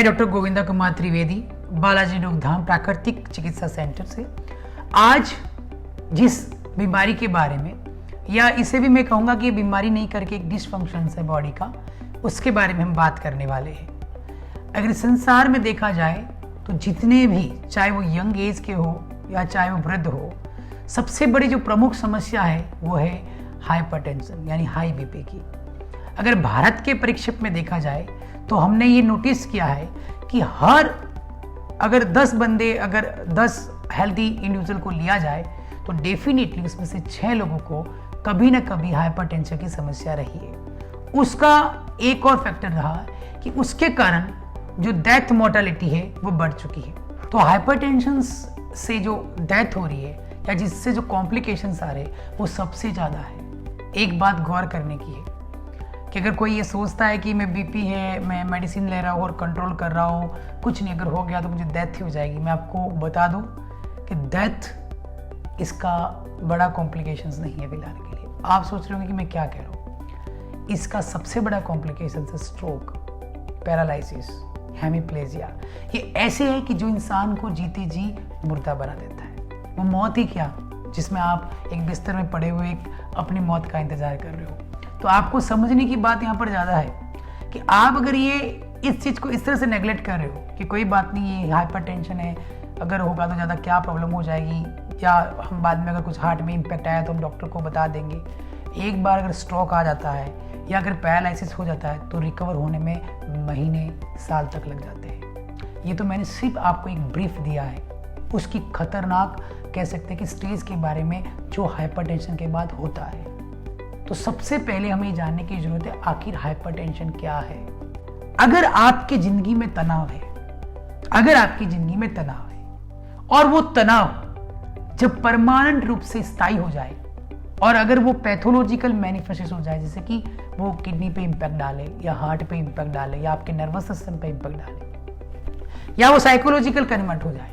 मैं डॉक्टर गोविंदा कुमार त्रिवेदी बालाजी लोकधाम प्राकृतिक चिकित्सा सेंटर से आज जिस बीमारी के बारे में, या इसे भी मैं कहूँगा कि ये बीमारी नहीं करके एक डिसफंक्शन है बॉडी का, उसके बारे में हम बात करने वाले हैं। अगर संसार में देखा जाए तो जितने भी, चाहे वो यंग एज के हो या चाहे वो वृद्ध हो, सबसे बड़ी जो प्रमुख समस्या है वो है हाइपरटेंशन यानी हाई बीपी की। अगर भारत के परिप्रेक्ष्य में देखा जाए तो हमने ये नोटिस किया है कि अगर 10 बंदे, अगर 10 हेल्दी इंडिविजुअल को लिया जाए तो डेफिनेटली उसमें से 6 लोगों को कभी ना कभी हाइपरटेंशन की समस्या रही है। उसका एक और फैक्टर रहा कि उसके कारण जो डेथ मोर्टेलिटी है वो बढ़ चुकी है। तो हाइपरटेंशन से जो डेथ हो रही है या जिससे जो कॉम्प्लिकेशंस आ रहे हैं वो सबसे ज़्यादा है। एक बात गौर करने की है कि अगर कोई ये सोचता है कि मैं बीपी है, मैं मेडिसिन ले रहा हूँ और कंट्रोल कर रहा हूँ, कुछ नहीं, अगर हो गया तो मुझे डेथ ही हो जाएगी, मैं आपको बता दूँ कि डेथ इसका बड़ा कॉम्प्लिकेशंस नहीं है फिलहाल के लिए। आप सोच रहे होंगे कि मैं क्या कह रहा हूँ। इसका सबसे बड़ा कॉम्प्लिकेशन है स्ट्रोक, पैरालिसिस, हेमिप्लेजिया। ये ऐसे है कि जो इंसान को जीते जी मुर्दा बना देता है। वो मौत ही क्या, जिसमें आप एक बिस्तर में पड़े हुए अपनी मौत का इंतजार कर रहे हो। तो आपको समझने की बात यहाँ पर ज़्यादा है कि आप अगर ये इस चीज़ को इस तरह से नेगलेक्ट कर रहे हो कि कोई बात नहीं, ये हाइपरटेंशन है, अगर होगा तो ज़्यादा क्या प्रॉब्लम हो जाएगी, या हम बाद में अगर कुछ हार्ट में इम्पैक्ट आया तो हम डॉक्टर को बता देंगे। एक बार अगर स्ट्रोक आ जाता है या अगर पैरालिसिस हो जाता है तो रिकवर होने में महीने, साल तक लग जाते हैं। ये तो मैंने सिर्फ आपको एक ब्रीफ दिया है उसकी खतरनाक कह सकते हैं कि स्टेज के बारे में जो हाइपरटेंशन के बाद होता है। तो सबसे पहले हमें जानने की जरूरत है आखिर हाइपरटेंशन क्या है। अगर आपकी जिंदगी में तनाव है, और वो तनाव जब परमानेंट रूप से स्थायी हो जाए और अगर वो पैथोलॉजिकल मैनिफेस्टेशन हो जाए, जैसे कि वो किडनी पे इम्पैक्ट डाले या हार्ट पे इम्पैक्ट डाले या आपके नर्वस सिस्टम पे इम्पैक्ट डाले, या वो साइकोलॉजिकल कन्वर्ट हो जाए,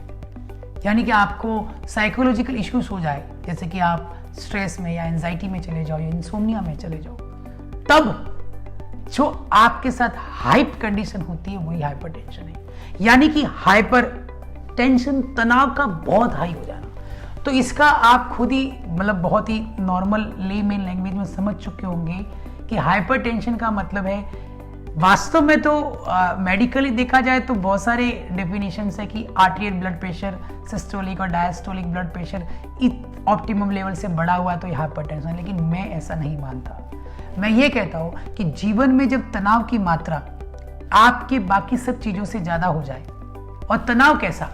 यानी कि आपको साइकोलॉजिकल इश्यूज हो जाए, जैसे कि आप स्ट्रेस में या एंजाइटी में चले जाओ या इंसोम्निया में चले जाओ, तब जो आपके साथ हाइप कंडीशन होती है वही हाइपरटेंशन है। यानी कि हाइपर टेंशन तनाव का बहुत हाई हो जाना। तो इसका आप खुद ही बहुत ही नॉर्मल लेमैन लैंग्वेज में समझ चुके होंगे कि हाइपरटेंशन का मतलब है, वास्तव में तो मेडिकली देखा जाए तो बहुत सारे डेफिनेशंस है कि आर्टेरियल ब्लड प्रेशर, सिस्टोलिक और diastolic blood pressure optimum level से बढ़ा हुआ है तो ये हाइपरटेंशन। लेकिन मैं ऐसा नहीं मानता। मैं ये कहता हूँ कि जीवन में जब तनाव की मात्रा आपके बाकी सब चीज़ों से ज़्यादा हो जाए, और तनाव कैसा,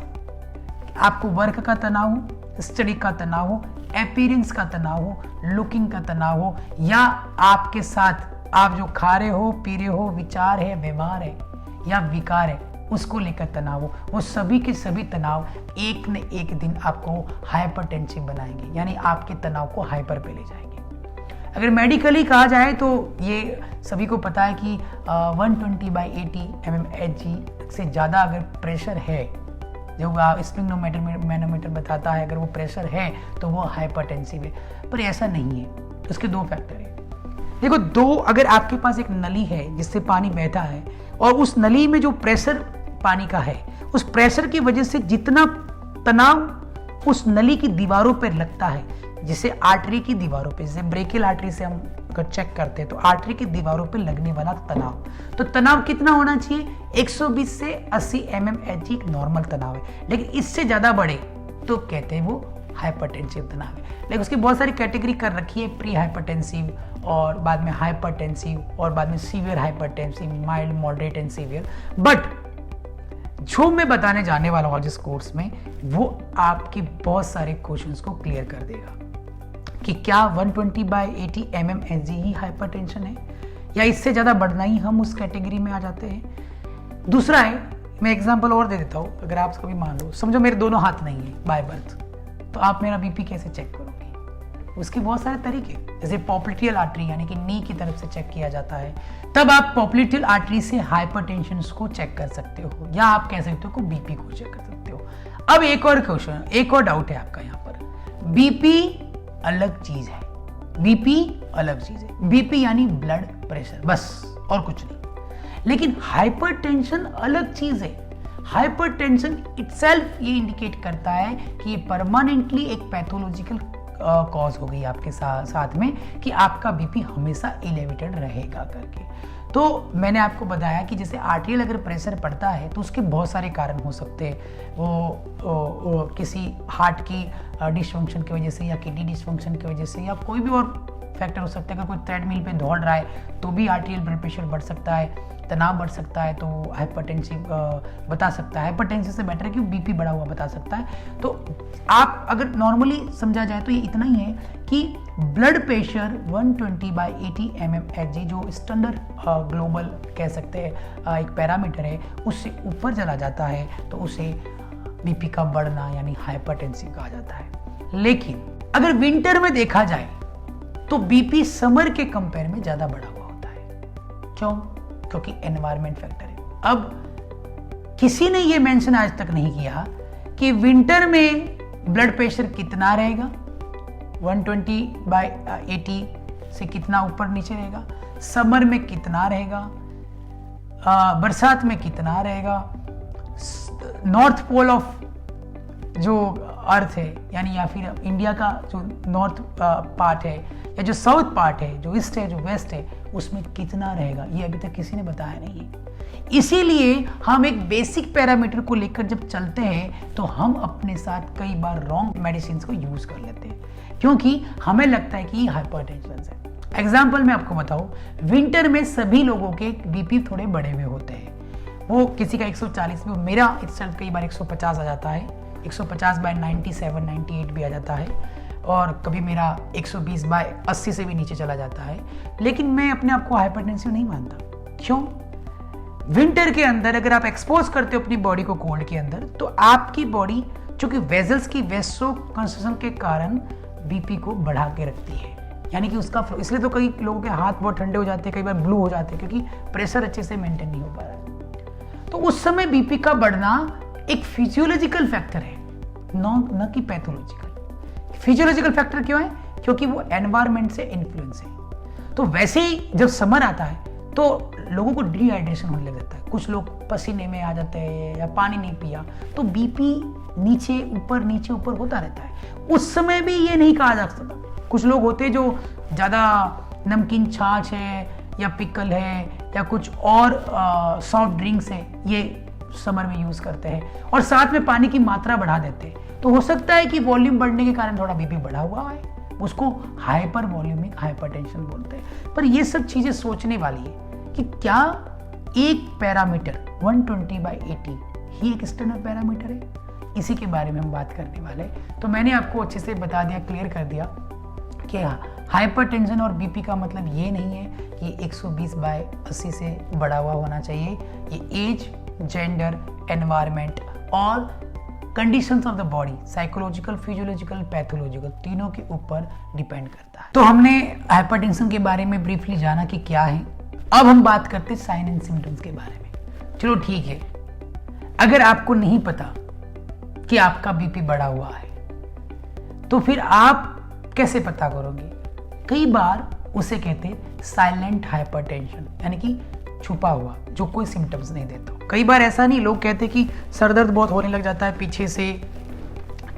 आपको वर्क का तनाव हो, स्टडी का तनाव हो, अपीयरेंस का तनाव हो, लुकिंग का तनाव हो, या आपके साथ आप जो खा रहे हो, पी रहे हो, विचार है, व्यवहार है या विकार है, उसको लेकर तनाव हो, वो सभी के सभी तनाव एक न एक दिन आपको हाइपरटेंसिव बनाएंगे, यानी आपके तनाव को हाइपर पे ले जाएंगे। अगर मेडिकली कहा जाए तो ये सभी को पता है कि 120/80 mmHg से ज़्यादा अगर प्रेशर है, जो स्पिग्नोमीटर मैनोमीटर बताता है, अगर वो प्रेशर है तो वो हाइपरटेंसिव है। पर ऐसा नहीं है। उसके 2 फैक्टर है। देखो, अगर आपके पास एक नली है जिससे पानी बहता है और उस नली में जो प्रेशर पानी का है, उस प्रेशर की वजह से जितना तनाव उस नली की दीवारों पर लगता है, जैसे आर्टरी की दीवारों पे, जैसे ब्रेकियल आर्टरी से हम अगर चेक करते हैं तो आर्टरी की दीवारों पे लगने वाला तनाव, तो तनाव कितना होना चाहिए? 120 से 80 mmHg एक नॉर्मल तनाव है। लेकिन इससे ज़्यादा बढ़े तो कहते हैं वो हाइपरटेंसिव तनाव है। लेकिन उसकी बहुत सारी कैटेगरी कर रखी है, प्री हाइपरटेंसिव और बाद में हाइपरटेंसिव और बाद में severe hypertensive, mild, moderate and severe. But जो मैं बताने जाने वाला हूँ जिस कोर्स में, वो आपके बहुत सारे क्वेश्चंस को क्लियर कर देगा कि क्या 120/80 mmHg ही हाइपरटेंशन है या इससे ज़्यादा बढ़ना ही हम उस कैटेगरी में आ जाते हैं। दूसरा है, मैं एग्जांपल और दे देता हूँ। अगर आप कभी मान लो, समझो मेरे दोनों हाथ नहीं है बाय बर्थ, तो आप मेरा बीपी कैसे चेक करोगे? उसके बहुत सारे तरीके, जैसे पॉप्लिटियल आर्टरी यानी कि नी की तरफ से चेक किया जाता है, तब आप पॉप्लिटियल आर्टरी से हाइपरटेंशन को चेक कर सकते हो, या आप कह सकते हो कि बीपी को चेक कर सकते हो। अब एक और क्वेश्चन, एक और डाउट है आपका यहाँ पर। बीपी अलग चीज है, बीपी अलग चीज है। बीपी यानी ब्लड प्रेशर, बस और कुछ नहीं। लेकिन हाइपरटेंशन अलग चीज है। हाइपरटेंशन इटसेल्फ ये इंडिकेट करता है कि ये परमानेंटली एक पैथोलॉजिकल कॉज हो गई आपके साथ में कि आपका बीपी हमेशा एलिवेटेड रहेगा करके। तो मैंने आपको बताया कि जैसे आर्टेरियल अगर प्रेशर पड़ता है तो उसके बहुत सारे कारण हो सकते हैं। वो किसी हार्ट की डिसफंक्शन की वजह से या किडनी डिसफंक्शन की वजह से या कोई भी और फैक्टर हो सकता है। अगर कोई ट्रेडमिल पे दौड़ रहा है तो भी आर्टेरियल ब्लड प्रेशर बढ़ सकता है, तनाव बढ़ सकता है, तो हाइपरटेंसिव बता सकता है। हाइपरटेंसिव से बेटर है कि बीपी बढ़ा हुआ बता सकता है। तो आप अगर नॉर्मली समझा जाए तो ये इतना ही है कि ब्लड प्रेशर 120/80 mmHg जो स्टैंडर्ड ग्लोबल कह सकते हैं एक पैरामीटर है, उससे ऊपर चला जाता है तो उसे बीपी का बढ़ना यानी हाइपरटेंसिव कहा जाता है। लेकिन अगर विंटर में देखा जाए तो बीपी समर के कंपेयर में ज्यादा बढ़ा हुआ होता है। क्यों? क्योंकि एनवायरमेंट फैक्टर है। अब किसी ने यह मेंशन आज तक नहीं किया कि विंटर में ब्लड प्रेशर कितना रहेगा, 120/80 से कितना ऊपर नीचे रहेगा, समर में कितना रहेगा, बरसात में कितना रहेगा, नॉर्थ पोल ऑफ जो अर्थ है यानी या फिर इंडिया का जो नॉर्थ पार्ट है या जो साउथ पार्ट है, जो ईस्ट है, जो वेस्ट है, उसमें कितना रहेगा, ये अभी तक किसी ने बताया नहीं है। इसीलिए हम एक बेसिक पैरामीटर को लेकर जब चलते हैं तो हम अपने साथ कई बार रॉन्ग मेडिसिन को यूज कर लेते हैं क्योंकि हमें लगता है कि ये हाइपरटेंशन है। एग्जाम्पल मैं आपको बताऊं, विंटर में सभी लोगों के बीपी थोड़े बढ़े हुए होते हैं। वो किसी का 140 में, मेरा इट्सेल्फ कई बार 150 आ जाता है, 150/97, 98 भी आ जाता है, और कभी मेरा 120/80 से भी नीचे चला जाता है। लेकिन मैं अपने आप को हाइपरटेंसिव नहीं मानता। क्यों? विंटर के अंदर अगर आप एक्सपोज करते हो अपनी बॉडी को कोल्ड के अंदर तो आपकी बॉडी चूंकि वेजल्स की वेसो कंस्ट्रक्शन के कारण बीपी को बढ़ा के रखती है, यानी कि उसका फ्लो। इसलिए तो कई लोगों के हाथ बहुत ठंडे हो जाते हैं, कई बार ब्लू हो जाते हैं क्योंकि प्रेशर अच्छे से मेंटेन नहीं हो पा रहा है। तो उस समय बीपी का बढ़ना एक फिजियोलॉजिकल फैक्टर है, न कि पैथोलॉजिकल। फिजियोलॉजिकल फैक्टर क्यों है? क्योंकि वो एनवायरमेंट से इन्फ्लुएंस है। तो वैसे ही जब समर आता है तो लोगों को डिहाइड्रेशन होने लग जाता है, कुछ लोग पसीने में आ जाते हैं या पानी नहीं पिया तो बीपी नीचे ऊपर होता रहता है। उस समय भी ये नहीं कहा जा सकता। कुछ लोग होते हैं जो ज़्यादा नमकीन छाछ है या पिकल है या कुछ और सॉफ्ट ड्रिंक्स है, ये समर में यूज करते हैं और साथ में पानी की मात्रा बढ़ा देते हैं। तो हो सकता है कि वॉल्यूम बढ़ने के कारण थोड़ा बीपी बढ़ा हुआ है, उसको हाइपर वॉल्यूमिक हाइपरटेंशन बोलते हैं। पर ये सब चीजें सोचने वाली है कि क्या एक पैरामीटर 120/80 ही एक स्टैंडर्ड पैरामीटर है। इसी के बारे में हम बात करने वाले। तो मैंने आपको अच्छे से बता दिया, क्लियर कर दिया कि हाइपरटेंशन और बीपी का मतलब ये नहीं है कि 120/80 से बढ़ा हुआ होना चाहिए। ये एज, जेंडर, एनवायरमेंट और conditions of the body, psychological, physiological, pathological, तीनों के ऊपर डिपेंड करता है। तो हमने हाइपरटेंशन के बारे में ब्रीफली जाना कि क्या है। अब हम बात करते हैं साइन एंड सिम्टम्स के बारे में। चलो ठीक है, अगर आपको नहीं पता कि आपका बीपी बढ़ा हुआ है तो फिर आप कैसे पता करोगे? कई बार उसे कहते हैं साइलेंट हाइपरटेंशन, यानी कि छुपा हुआ, जो कोई सिम्टम्स नहीं देता। कई बार ऐसा नहीं, लोग कहते हैं कि सर दर्द बहुत होने लग जाता है, पीछे से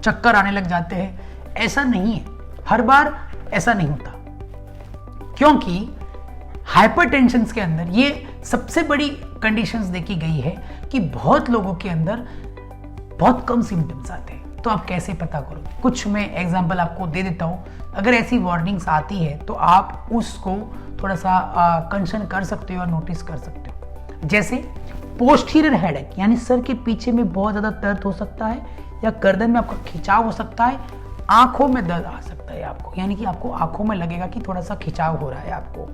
चक्कर आने लग जाते हैं। ऐसा नहीं है, हर बार ऐसा नहीं होता, क्योंकि हाइपरटेंशन के अंदर ये सबसे बड़ी कंडीशंस देखी गई है कि बहुत लोगों के अंदर बहुत कम सिम्टम्स आते हैं। तो आप कैसे पता करोगे? कुछ मैं एग्जांपल आपको दे देता हूं। अगर ऐसी वार्निंग्स आती है तो आप उसको थोड़ा सा कंसर्न कर सकते हो और नोटिस कर सकते हो। जैसे पोस्टीरियर हेडेक, यानी सर के पीछे में बहुत ज्यादा दर्द हो सकता है या गर्दन में आपका खिंचाव हो सकता है, आंखों में दर्द आ सकता है आपको, यानी कि आपको आंखों में लगेगा कि थोड़ा सा खिंचाव हो रहा है आपको।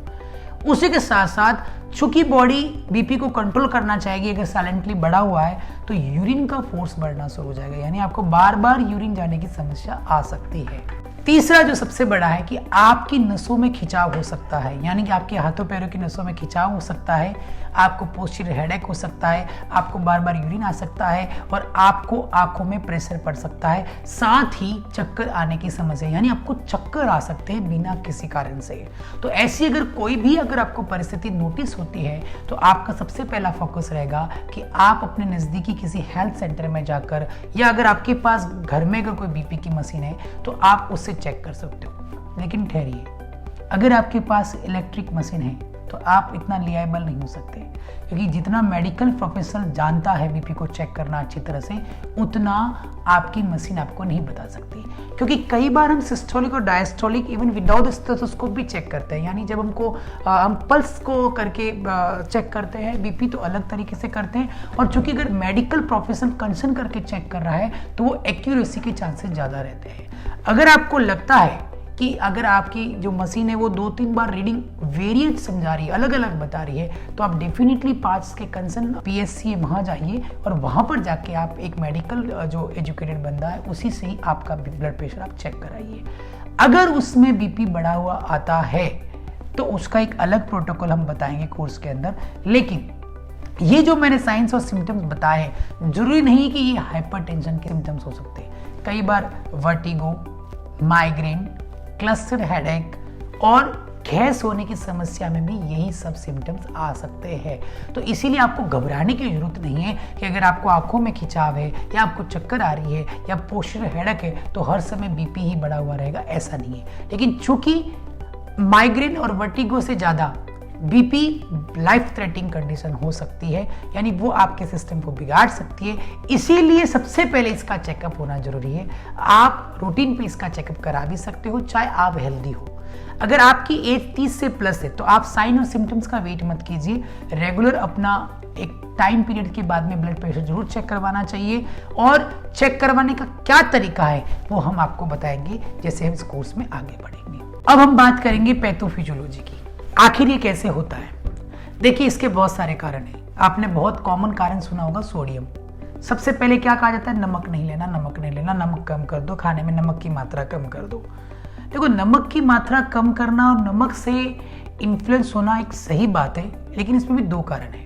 उसी के साथ साथ चूंकि बॉडी बीपी को कंट्रोल करना चाहेगी, अगर साइलेंटली बढ़ा हुआ है तो यूरिन का फोर्स बढ़ना शुरू हो जाएगा, यानी आपको बार बार यूरिन जाने की समस्या आ सकती है। तीसरा जो सबसे बड़ा है कि आपकी नसों में खिंचाव हो सकता है, यानी कि आपके हाथों पैरों की नसों में खिंचाव हो सकता है, आपको पोस्टीरियर हेडेक हो सकता है, आपको बार बार यूरिन आ सकता है और आपको आंखों में प्रेशर पड़ सकता है, साथ ही चक्कर आने की समस्या, यानी आपको चक्कर आ सकते हैं बिना किसी कारण से। तो ऐसी अगर कोई भी अगर आपको परिस्थिति नोटिस होती है तो आपका सबसे पहला फोकस रहेगा कि आप अपने नज़दीकी किसी हेल्थ सेंटर में जाकर, या अगर आपके पास घर में अगर कोई बीपी की मशीन है तो आप उससे चेक कर सकते हो। लेकिन ठहरिए, अगर आपके पास इलेक्ट्रिक मशीन है तो आप इतना लियाबल नहीं हो सकते, क्योंकि जितना मेडिकल प्रोफेशनल जानता है बीपी को चेक करना अच्छी तरह से, उतना आपकी मशीन आपको नहीं बता सकती। क्योंकि कई बार हम सिस्टोलिक और डायस्टोलिक इवन विदाउट स्टेथोस्कोप भी चेक करते हैं, यानी जब हम पल्स को करके चेक करते हैं, बीपी तो अलग तरीके से करते हैं। और चूंकि अगर मेडिकल प्रोफेशनल कंसर्न करके चेक कर रहा है तो वो एक्यूरेसी के चांसेस ज़्यादा रहते हैं। अगर आपको लगता है कि अगर आपकी जो मशीन है वो 2-3 बार रीडिंग वेरिएंट समझा रही है, अलग अलग बता रही है, तो आप डेफिनेटली पास के कंसर्न PSC वहाँ जाइए और वहाँ पर जाके आप एक मेडिकल जो एजुकेटेड बंदा है उसी से ही आपका ब्लड प्रेशर आप चेक कराइए। अगर उसमें बीपी बढ़ा हुआ आता है तो उसका एक अलग प्रोटोकॉल हम बताएंगे कोर्स के अंदर। लेकिन ये जो मैंने साइंस और सिम्टम्स बताए हैं, जरूरी नहीं कि ये हाइपरटेंशन के सिम्टम्स हो सकते हैं। कई बार वर्टिगो, माइग्रेन, क्लस्टर हेडेक और गैस होने की समस्या में भी यही सब सिम्टम्स आ सकते हैं। तो इसीलिए आपको घबराने की जरूरत नहीं है कि अगर आपको आंखों में खिंचाव है या आपको चक्कर आ रही है या पोस्टीरियर हेडेक है तो हर समय बीपी ही बढ़ा हुआ रहेगा, ऐसा नहीं है। लेकिन चूंकि माइग्रेन और वर्टिगो से ज़्यादा बीपी लाइफ थ्रेटनिंग कंडीशन हो सकती है, यानी वो आपके सिस्टम को बिगाड़ सकती है, इसीलिए सबसे पहले इसका चेकअप होना जरूरी है। आप रूटीन पे इसका चेकअप करा भी सकते हो, चाहे आप हेल्दी हो। अगर आपकी एज 30 से प्लस है तो आप साइन और सिम्टम्स का वेट मत कीजिए, रेगुलर अपना एक टाइम पीरियड के बाद में ब्लड प्रेशर जरूर चेक करवाना चाहिए। और चेक करवाने का क्या तरीका है वो हम आपको बताएंगे जैसे हम इस कोर्स में आगे बढ़ेंगे। अब हम बात करेंगे पैथोफिजियोलॉजी की। आखिर ये कैसे होता है? देखिए, इसके बहुत सारे कारण हैं। आपने बहुत कॉमन कारण सुना होगा, सोडियम। सबसे पहले क्या कहा जाता है? नमक नहीं लेना, नमक नहीं लेना, नमक कम कर दो, खाने में नमक की मात्रा कम कर दो। देखो, नमक की मात्रा कम करना और नमक से इन्फ्लुएंस होना एक सही बात है, लेकिन इसमें भी 2 कारण है।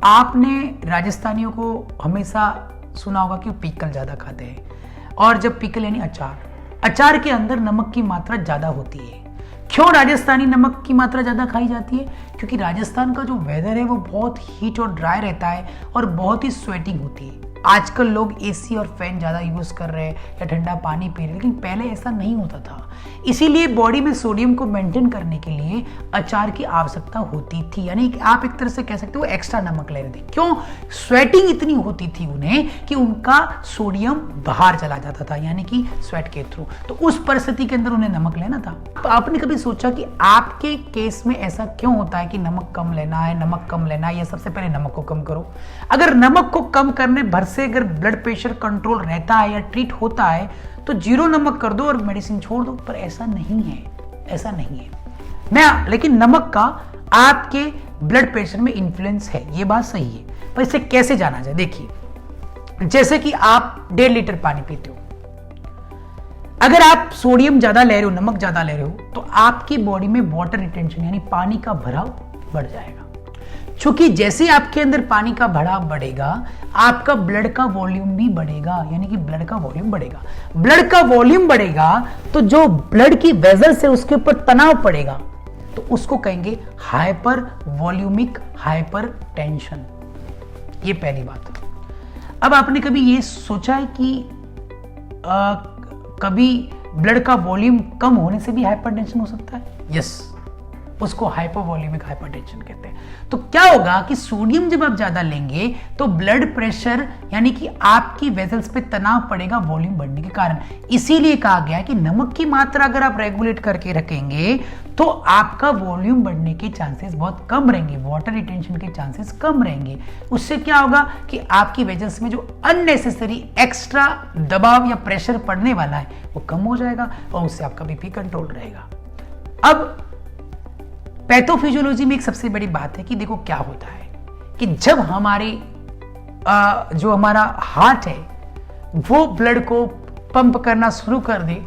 आपने राजस्थानियों को हमेशा सुना होगा कि वो पीकल ज़्यादा खाते हैं, और जब पीकल यानी अचार के अंदर नमक की मात्रा ज़्यादा होती है। क्यों राजस्थानी नमक की मात्रा ज़्यादा खाई जाती है? क्योंकि राजस्थान का जो वेदर है वो बहुत हीट और ड्राई रहता है और बहुत ही स्वेटिंग होती है। आजकल लोग एसी और फैन ज़्यादा यूज़ कर रहे हैं या ठंडा पानी पी रहे हैं, लेकिन पहले ऐसा नहीं होता था। इसीलिए बॉडी में सोडियम को मेंटेन करने के लिए अचार की आवश्यकता होती थी, यानी कि आप एक तरह से कह सकते हो एक्स्ट्रा नमक ले रहे थे। क्यों? स्वेटिंग इतनी होती थी उन्हें कि उनका सोडियम बाहर चला जाता था, यानी कि स्वेट के थ्रू। तो उस परिस्थिति के अंदर उन्हें नमक लेना था। तो आपने कभी सोचा कि आपके केस में ऐसा क्यों होता है कि नमक कम लेना है, नमक कम लेना है, या सबसे पहले नमक को कम करो? अगर नमक को कम करने भर से अगर ब्लड प्रेशर कंट्रोल रहता है या ट्रीट होता है तो 0 नमक कर दो और मेडिसिन छोड़ दो, पर ऐसा नहीं है, ऐसा नहीं है। लेकिन नमक का आपके ब्लड प्रेशर में इन्फ्लुएंस है, ये बात सही है, पर इसे कैसे जाना जाए? देखिए, जैसे कि आप 1.5 लीटर पानी पीते हो, अगर आप सोडियम ज्यादा ले रहे हो, नमक ज्यादा ले रहे हो, तो आपकी बॉडी में वाटर रिटेंशन यानी पानी का भराव बढ़ जाएगा। क्योंकि जैसे आपके अंदर पानी का भराव बढ़ेगा, आपका ब्लड का वॉल्यूम भी बढ़ेगा, यानी कि ब्लड का वॉल्यूम बढ़ेगा। ब्लड का वॉल्यूम बढ़ेगा तो जो ब्लड की वेजल्स है उसके ऊपर तनाव पड़ेगा, तो उसको कहेंगे हाइपर वॉल्यूमिक हाइपरटेंशन। ये पहली बात है। अब आपने कभी ये सोचा है कि कभी ब्लड का वॉल्यूम कम होने से भी हाइपरटेंशन हो सकता है? यस, उसको हाइपोवॉल्यूमिक हाइपरटेंशन कहते हैं। तो क्या होगा कि सोडियम जब आप ज्यादा लेंगे तो ब्लड प्रेशर यानी कि आपकी वेसल्स पे तनाव पड़ेगा वॉल्यूम बढ़ने के कारण। इसीलिए कहा गया है कि नमक की मात्रा अगर आप रेगुलेट करके रखेंगे तो आपका वॉल्यूम बढ़ने के चांसेस बहुत कम रहेंगे, वाटर रिटेंशन के चांसेस कम रहेंगे। उससे क्या होगा कि आपकी वेसल्स में जो अननेसेसरी एक्स्ट्रा दबाव या प्रेशर पड़ने वाला है वो कम हो जाएगा और उससे आपका बीपी कंट्रोल रहेगा। अब पैथोफिजियोलॉजी में एक सबसे बड़ी बात है कि देखो क्या होता है कि जब हमारे जो हमारा हार्ट है वो ब्लड को पंप करना शुरू कर दे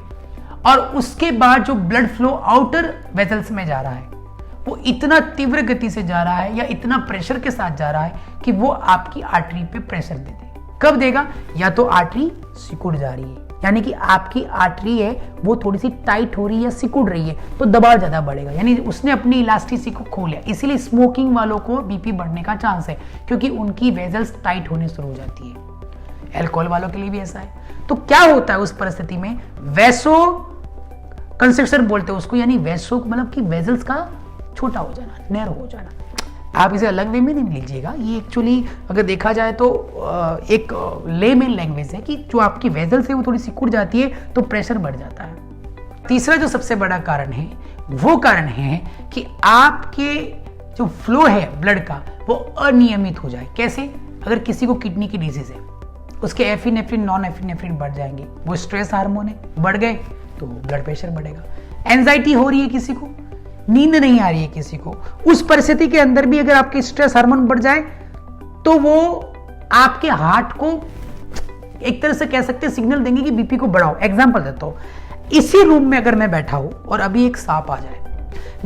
और उसके बाद जो ब्लड फ्लो आउटर वेसल्स में जा रहा है वो इतना तीव्र गति से जा रहा है या इतना प्रेशर के साथ जा रहा है कि वो आपकी आर्टरी पे प्रेशर दे दे। कब देगा? या तो आर्टरी सिकुड़ जा रही है, यानी कि आपकी आर्टरी है वो थोड़ी सी टाइट हो रही है या सिकुड़ रही है, तो दबाव ज्यादा बढ़ेगा, यानी उसने अपनी इलास्टिसिटी को खो लिया। इसीलिए स्मोकिंग वालों को बीपी बढ़ने का चांस है, क्योंकि उनकी वेजल्स टाइट होने शुरू हो जाती है। अल्कोहल वालों के लिए भी ऐसा है। तो क्या होता है उस परिस्थिति में? वैसो कंस्ट्रक्शन बोलते हैं उसको, यानी वैसो मतलब कि वेजल्स का छोटा हो जाना, नैरो हो जाना। आप इसे अलग वे में नहीं लीजिएगा, ये एक्चुअली अगर देखा जाए तो एक लेमेन लैंग्वेज है कि जो आपकी वेजल्स है वो थोड़ी सिकुड़ जाती है तो प्रेशर बढ़ जाता है। तीसरा जो सबसे बड़ा कारण है वो कारण है कि आपके जो फ्लो है ब्लड का वो अनियमित हो जाए। कैसे? अगर किसी को किडनी की डिजीज है, उसके एफिनेफ्रिन नॉन एफिनेफ्रिन बढ़ जाएंगे, वो स्ट्रेस हार्मोन है, बढ़ गए तो ब्लड प्रेशर बढ़ेगा। एंजाइटी हो रही है किसी को, नींद नहीं आ रही है किसी को, उस परिस्थिति के अंदर भी अगर आपके स्ट्रेस हार्मोन बढ़ जाए तो वो आपके हार्ट को एक तरह से कह सकते हैं सिग्नल देंगे कि बीपी को बढ़ाओ। एग्जांपल देता हूं, इसी रूम में अगर मैं बैठा हूं और अभी एक सांप आ जाए,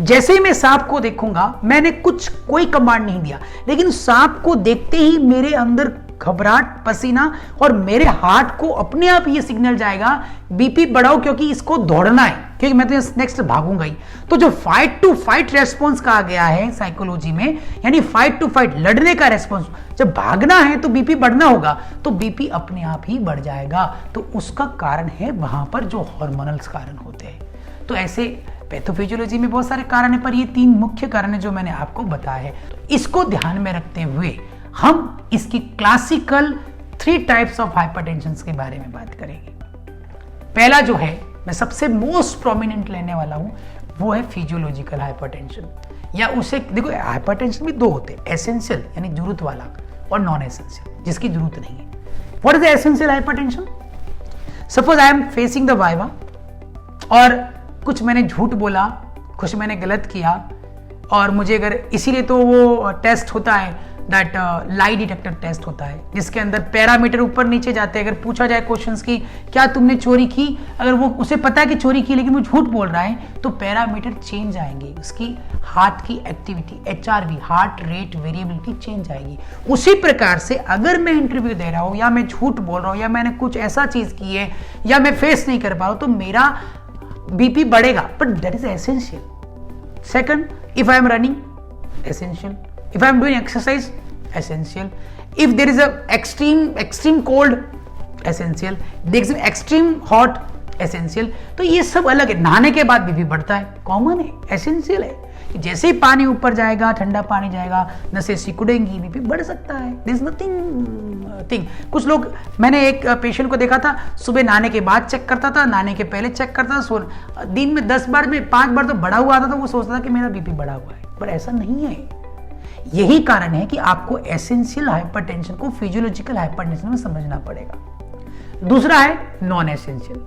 जैसे ही मैं सांप को देखूंगा, मैंने कोई कमांड नहीं दिया, लेकिन सांप को देखते ही मेरे अंदर घबराहट, पसीना और मेरे हार्ट को अपने आप ये सिग्नल जाएगा बीपी बढ़ाओ, क्योंकि इसको दौड़ना है, क्योंकि मैं तो नेक्स्ट भागूंगा ही। तो जो फाइट टू फाइट रेस्पॉन्स कहा गया है साइकोलॉजी में, यानी फाइट टू फाइट, लड़ने का रेस्पॉन्स, जब भागना है तो बीपी बढ़ना होगा, तो बीपी अपने आप ही बढ़ जाएगा। तो उसका कारण है वहां पर जो हार्मोनल कारण होते हैं। तो ऐसे पैथोफिजियोलॉजी में बहुत सारे कारण है, पर ये 3 मुख्य कारण है जो मैंने आपको बताया है। तो इसको ध्यान में रखते हुए हम इसकी क्लासिकल 3 टाइप्स ऑफ हाइपरटेंशन के बारे में बात करेंगे। पहला जो है, मैं सबसे मोस्ट प्रोमिनेंट लेने वाला हूं, वो है फिजियोलॉजिकल हाइपरटेंशन, या उसे देखो हाइपरटेंशन भी 2 होते हैं, एसेंशियल यानी जरूरत वाला और नॉन एसेंशियल जिसकी जरूरत नहीं है। What is the essential hypertension? Suppose I am facing the viva और कुछ मैंने झूठ बोला, कुछ मैंने गलत किया, और मुझे अगर इसीलिए तो वो टेस्ट होता है दैट लाई डिटेक्टर टेस्ट होता है, जिसके अंदर पैरामीटर ऊपर नीचे जाते हैं। अगर पूछा जाए क्वेश्चंस की क्या तुमने चोरी की, अगर वो उसे पता है कि चोरी की लेकिन वो झूठ बोल रहा है, तो पैरामीटर चेंज आएंगे, उसकी हार्ट की activity HRV heart rate variability change आएगी। उसी प्रकार से अगर मैं इंटरव्यू दे रहा हूं या मैं झूठ बोल रहा हूं या मैंने कुछ ऐसा चीज की है या मैं फेस नहीं कर पा रहा हूं, तो मेरा बीपी बढ़ेगा, but that is essential. Second, if I am running, essential. If I am doing exercise, essential. If there is a extreme cold, essential. There is extreme hot, essential. तो ये सब अलग है। नहाने के बाद बीपी बढ़ता है, कॉमन है, एसेंशियल है। जैसे ही पानी ऊपर जाएगा, ठंडा पानी जाएगा, नसें सिकुड़ेंगी, बीपी बढ़ सकता है। There is nothing. कुछ लोग, मैंने एक पेशेंट को देखा था, सुबह नहाने के बाद चेक करता था, नहाने के पहले चेक करता था, दिन में 10 बार में 5 बार तो बढ़ा हुआ आता था, वो सोचता था कि मेरा बीपी बढ़ा हुआ है, पर ऐसा नहीं है। यही कारण है कि आपको एसेंशियल हाइपरटेंशन को फिजियोलॉजिकल हाइपरटेंशन में समझना पड़ेगा। दूसरा है नॉन एसेंशियल।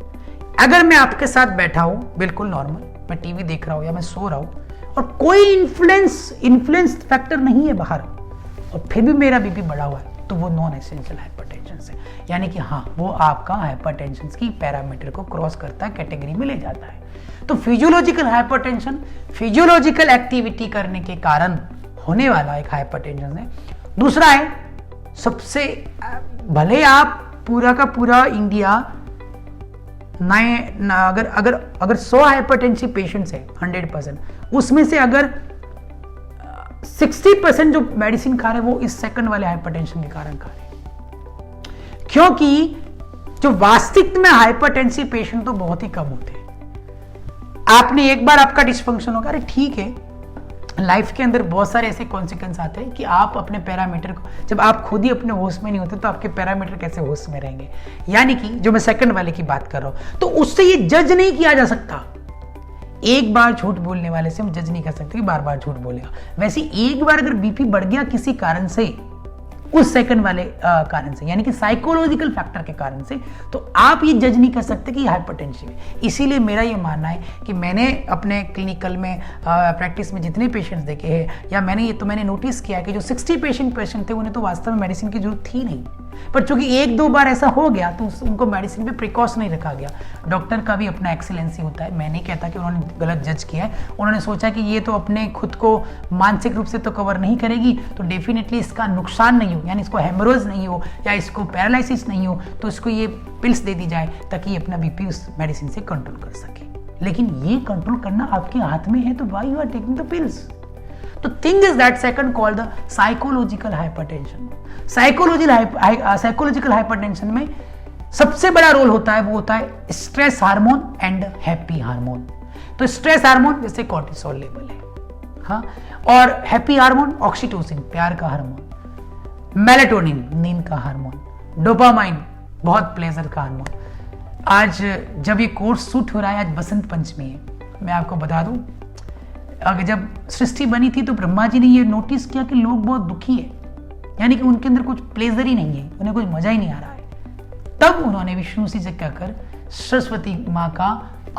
अगर मैं आपके साथ बैठा हूं बिल्कुल नॉर्मल, मैं टीवी देख रहा हूं या मैं सो रहा हूं और कोई इन्फ्लुएंस फैक्टर नहीं है बाहर, और फिर भी मेरा बीपी बढ़ा हुआ है, तो वो नॉन एसेंशियल हाइपरटेंशन है, यानी कि हाँ, वो आपका हाइपरटेंशन की पैरामीटर को क्रॉस करता है, कैटेगरी में ले जाता है। तो फिजियोलॉजिकल हाइपरटेंशन फिजियोलॉजिकल एक्टिविटी करने के कारण होने वाला एक हाइपरटेंशन है। दूसरा है सबसे, भले आप पूरा का पूरा इंडिया अगर 100 हाइपरटेंसिव पेशेंट्स है 100%, उसमें से अगर 60% जो मेडिसिन खा रहे हैं वो इस सेकंड वाले हाइपरटेंशन के कारण खा रहे हैं, क्योंकि जो वास्तविक में हाइपरटेंसिव पेशेंट तो बहुत ही कम होते हैं। आपने एक बार आपका डिस्फंक्शन होगा, अरे ठीक है, लाइफ के अंदर बहुत सारे ऐसे कॉन्सिक्वेंस आते हैं कि आप अपने पैरामीटर को, जब आप खुद ही अपने होश में नहीं होते तो आपके पैरामीटर कैसे होश में रहेंगे। यानी कि जो मैं सेकंड वाले की बात कर रहा हूं, तो उससे ये जज नहीं किया जा सकता। एक बार झूठ बोलने वाले से हम जज नहीं कर सकते कि बार बार झूठ बोलेगा। वैसे एक बार अगर बीपी बढ़ गया किसी कारण से, उस सेकंड वाले कारण से, यानी कि साइकोलॉजिकल फैक्टर के कारण से, तो आप ये जज नहीं कर सकते कि हाइपरटेंशन है। इसीलिए मेरा ये मानना है कि मैंने अपने क्लिनिकल में प्रैक्टिस में जितने पेशेंट्स देखे हैं, या मैंने नोटिस किया कि जो 60 पेशेंट थे, उन्हें तो वास्तव में मेडिसिन की जरूरत थी नहीं, पर चूंकि एक दो बार ऐसा हो गया तो उनको मेडिसिन पे प्रिकॉशन नहीं रखा गया। डॉक्टर का भी अपना एक्सीलेंसी होता है, मैं नहीं कहता कि उन्होंने गलत जज किया है। उन्होंने सोचा कि ये तो अपने खुद को मानसिक रूप से तो कवर नहीं करेगी, तो डेफिनेटली इसका नुकसान नहीं हो, यानी इसको हेमरोज नहीं हो या इसको पैरालिसिस नहीं हो, तो इसको ये पिल्स दे दी जाए ताकि ये अपना बीपी उस मेडिसिन से कंट्रोल कर सके। लेकिन ये कंट्रोल करना आपके हाथ में है, तो why you are taking the pills? तो thing is that second called the psychological hypertension. Psychological hypertension में सबसे बड़ा रोल होता है, वो होता है stress hormone and happy hormone. तो स्ट्रेस हार्मोन जैसे कॉर्टिसोल लेवल है, हाँ, और हैप्पी हार्मोन ऑक्सीटोसिन प्यार का हार्मोन, मेलेटोनिन नींद का हार्मोन, डोपामाइन बहुत प्लेजर का हार्मोन। आज जब ये कोर्स शूट हो रहा है, आज बसंत पंचमी है, मैं आपको बता दूं, अगर जब सृष्टि बनी थी तो ब्रह्मा जी ने ये नोटिस किया कि लोग बहुत दुखी है, यानी कि उनके अंदर कुछ प्लेजर ही नहीं है, उन्हें कुछ मजा ही नहीं आ रहा है। तब उन्होंने विष्णु से कहकर सरस्वती माँ का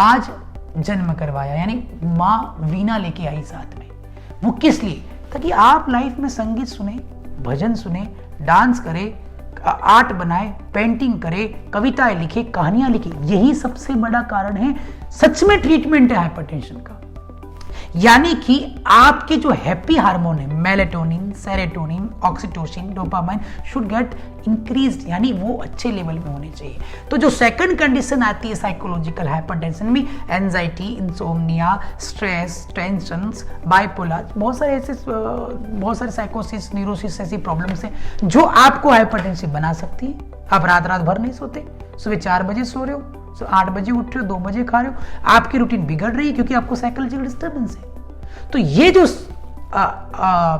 आज जन्म करवाया, यानी माँ वीणा लेके आई साथ में। वो किस लिए? ताकि आप लाइफ में संगीत सुने, भजन सुने, डांस करे, आर्ट बनाए, पेंटिंग करे, कविताएं लिखे, कहानियां लिखे। यही सबसे बड़ा कारण है, सच में ट्रीटमेंट है हाइपरटेंशन का। यानी कि आपके जो हैप्पी हार्मोन है, melatonin, serotonin, oxytocin, dopamine should get increased, यानी वो अच्छे लेवल में होने चाहिए। तो जो सेकंड कंडीशन आती है साइकोलॉजिकल हाइपरटेंशन में, anxiety, insomnia, stress, tensions, bipolar, बहुत सारे साइकोसिस, न्यूरोसिस ऐसी प्रॉब्लम्स हैं जो आपको हाइपरटेंसिव बना सकती है। आप रात भर नहीं सोते, सुबह 4 बजे सो रहे हो, 8 बजे उठ रहे हो, 2 बजे खा रहे हो, आपकी रूटीन बिगड़ रही है क्योंकि आपको साइकोलॉजिकल डिस्टर्बेंस है। तो ये जो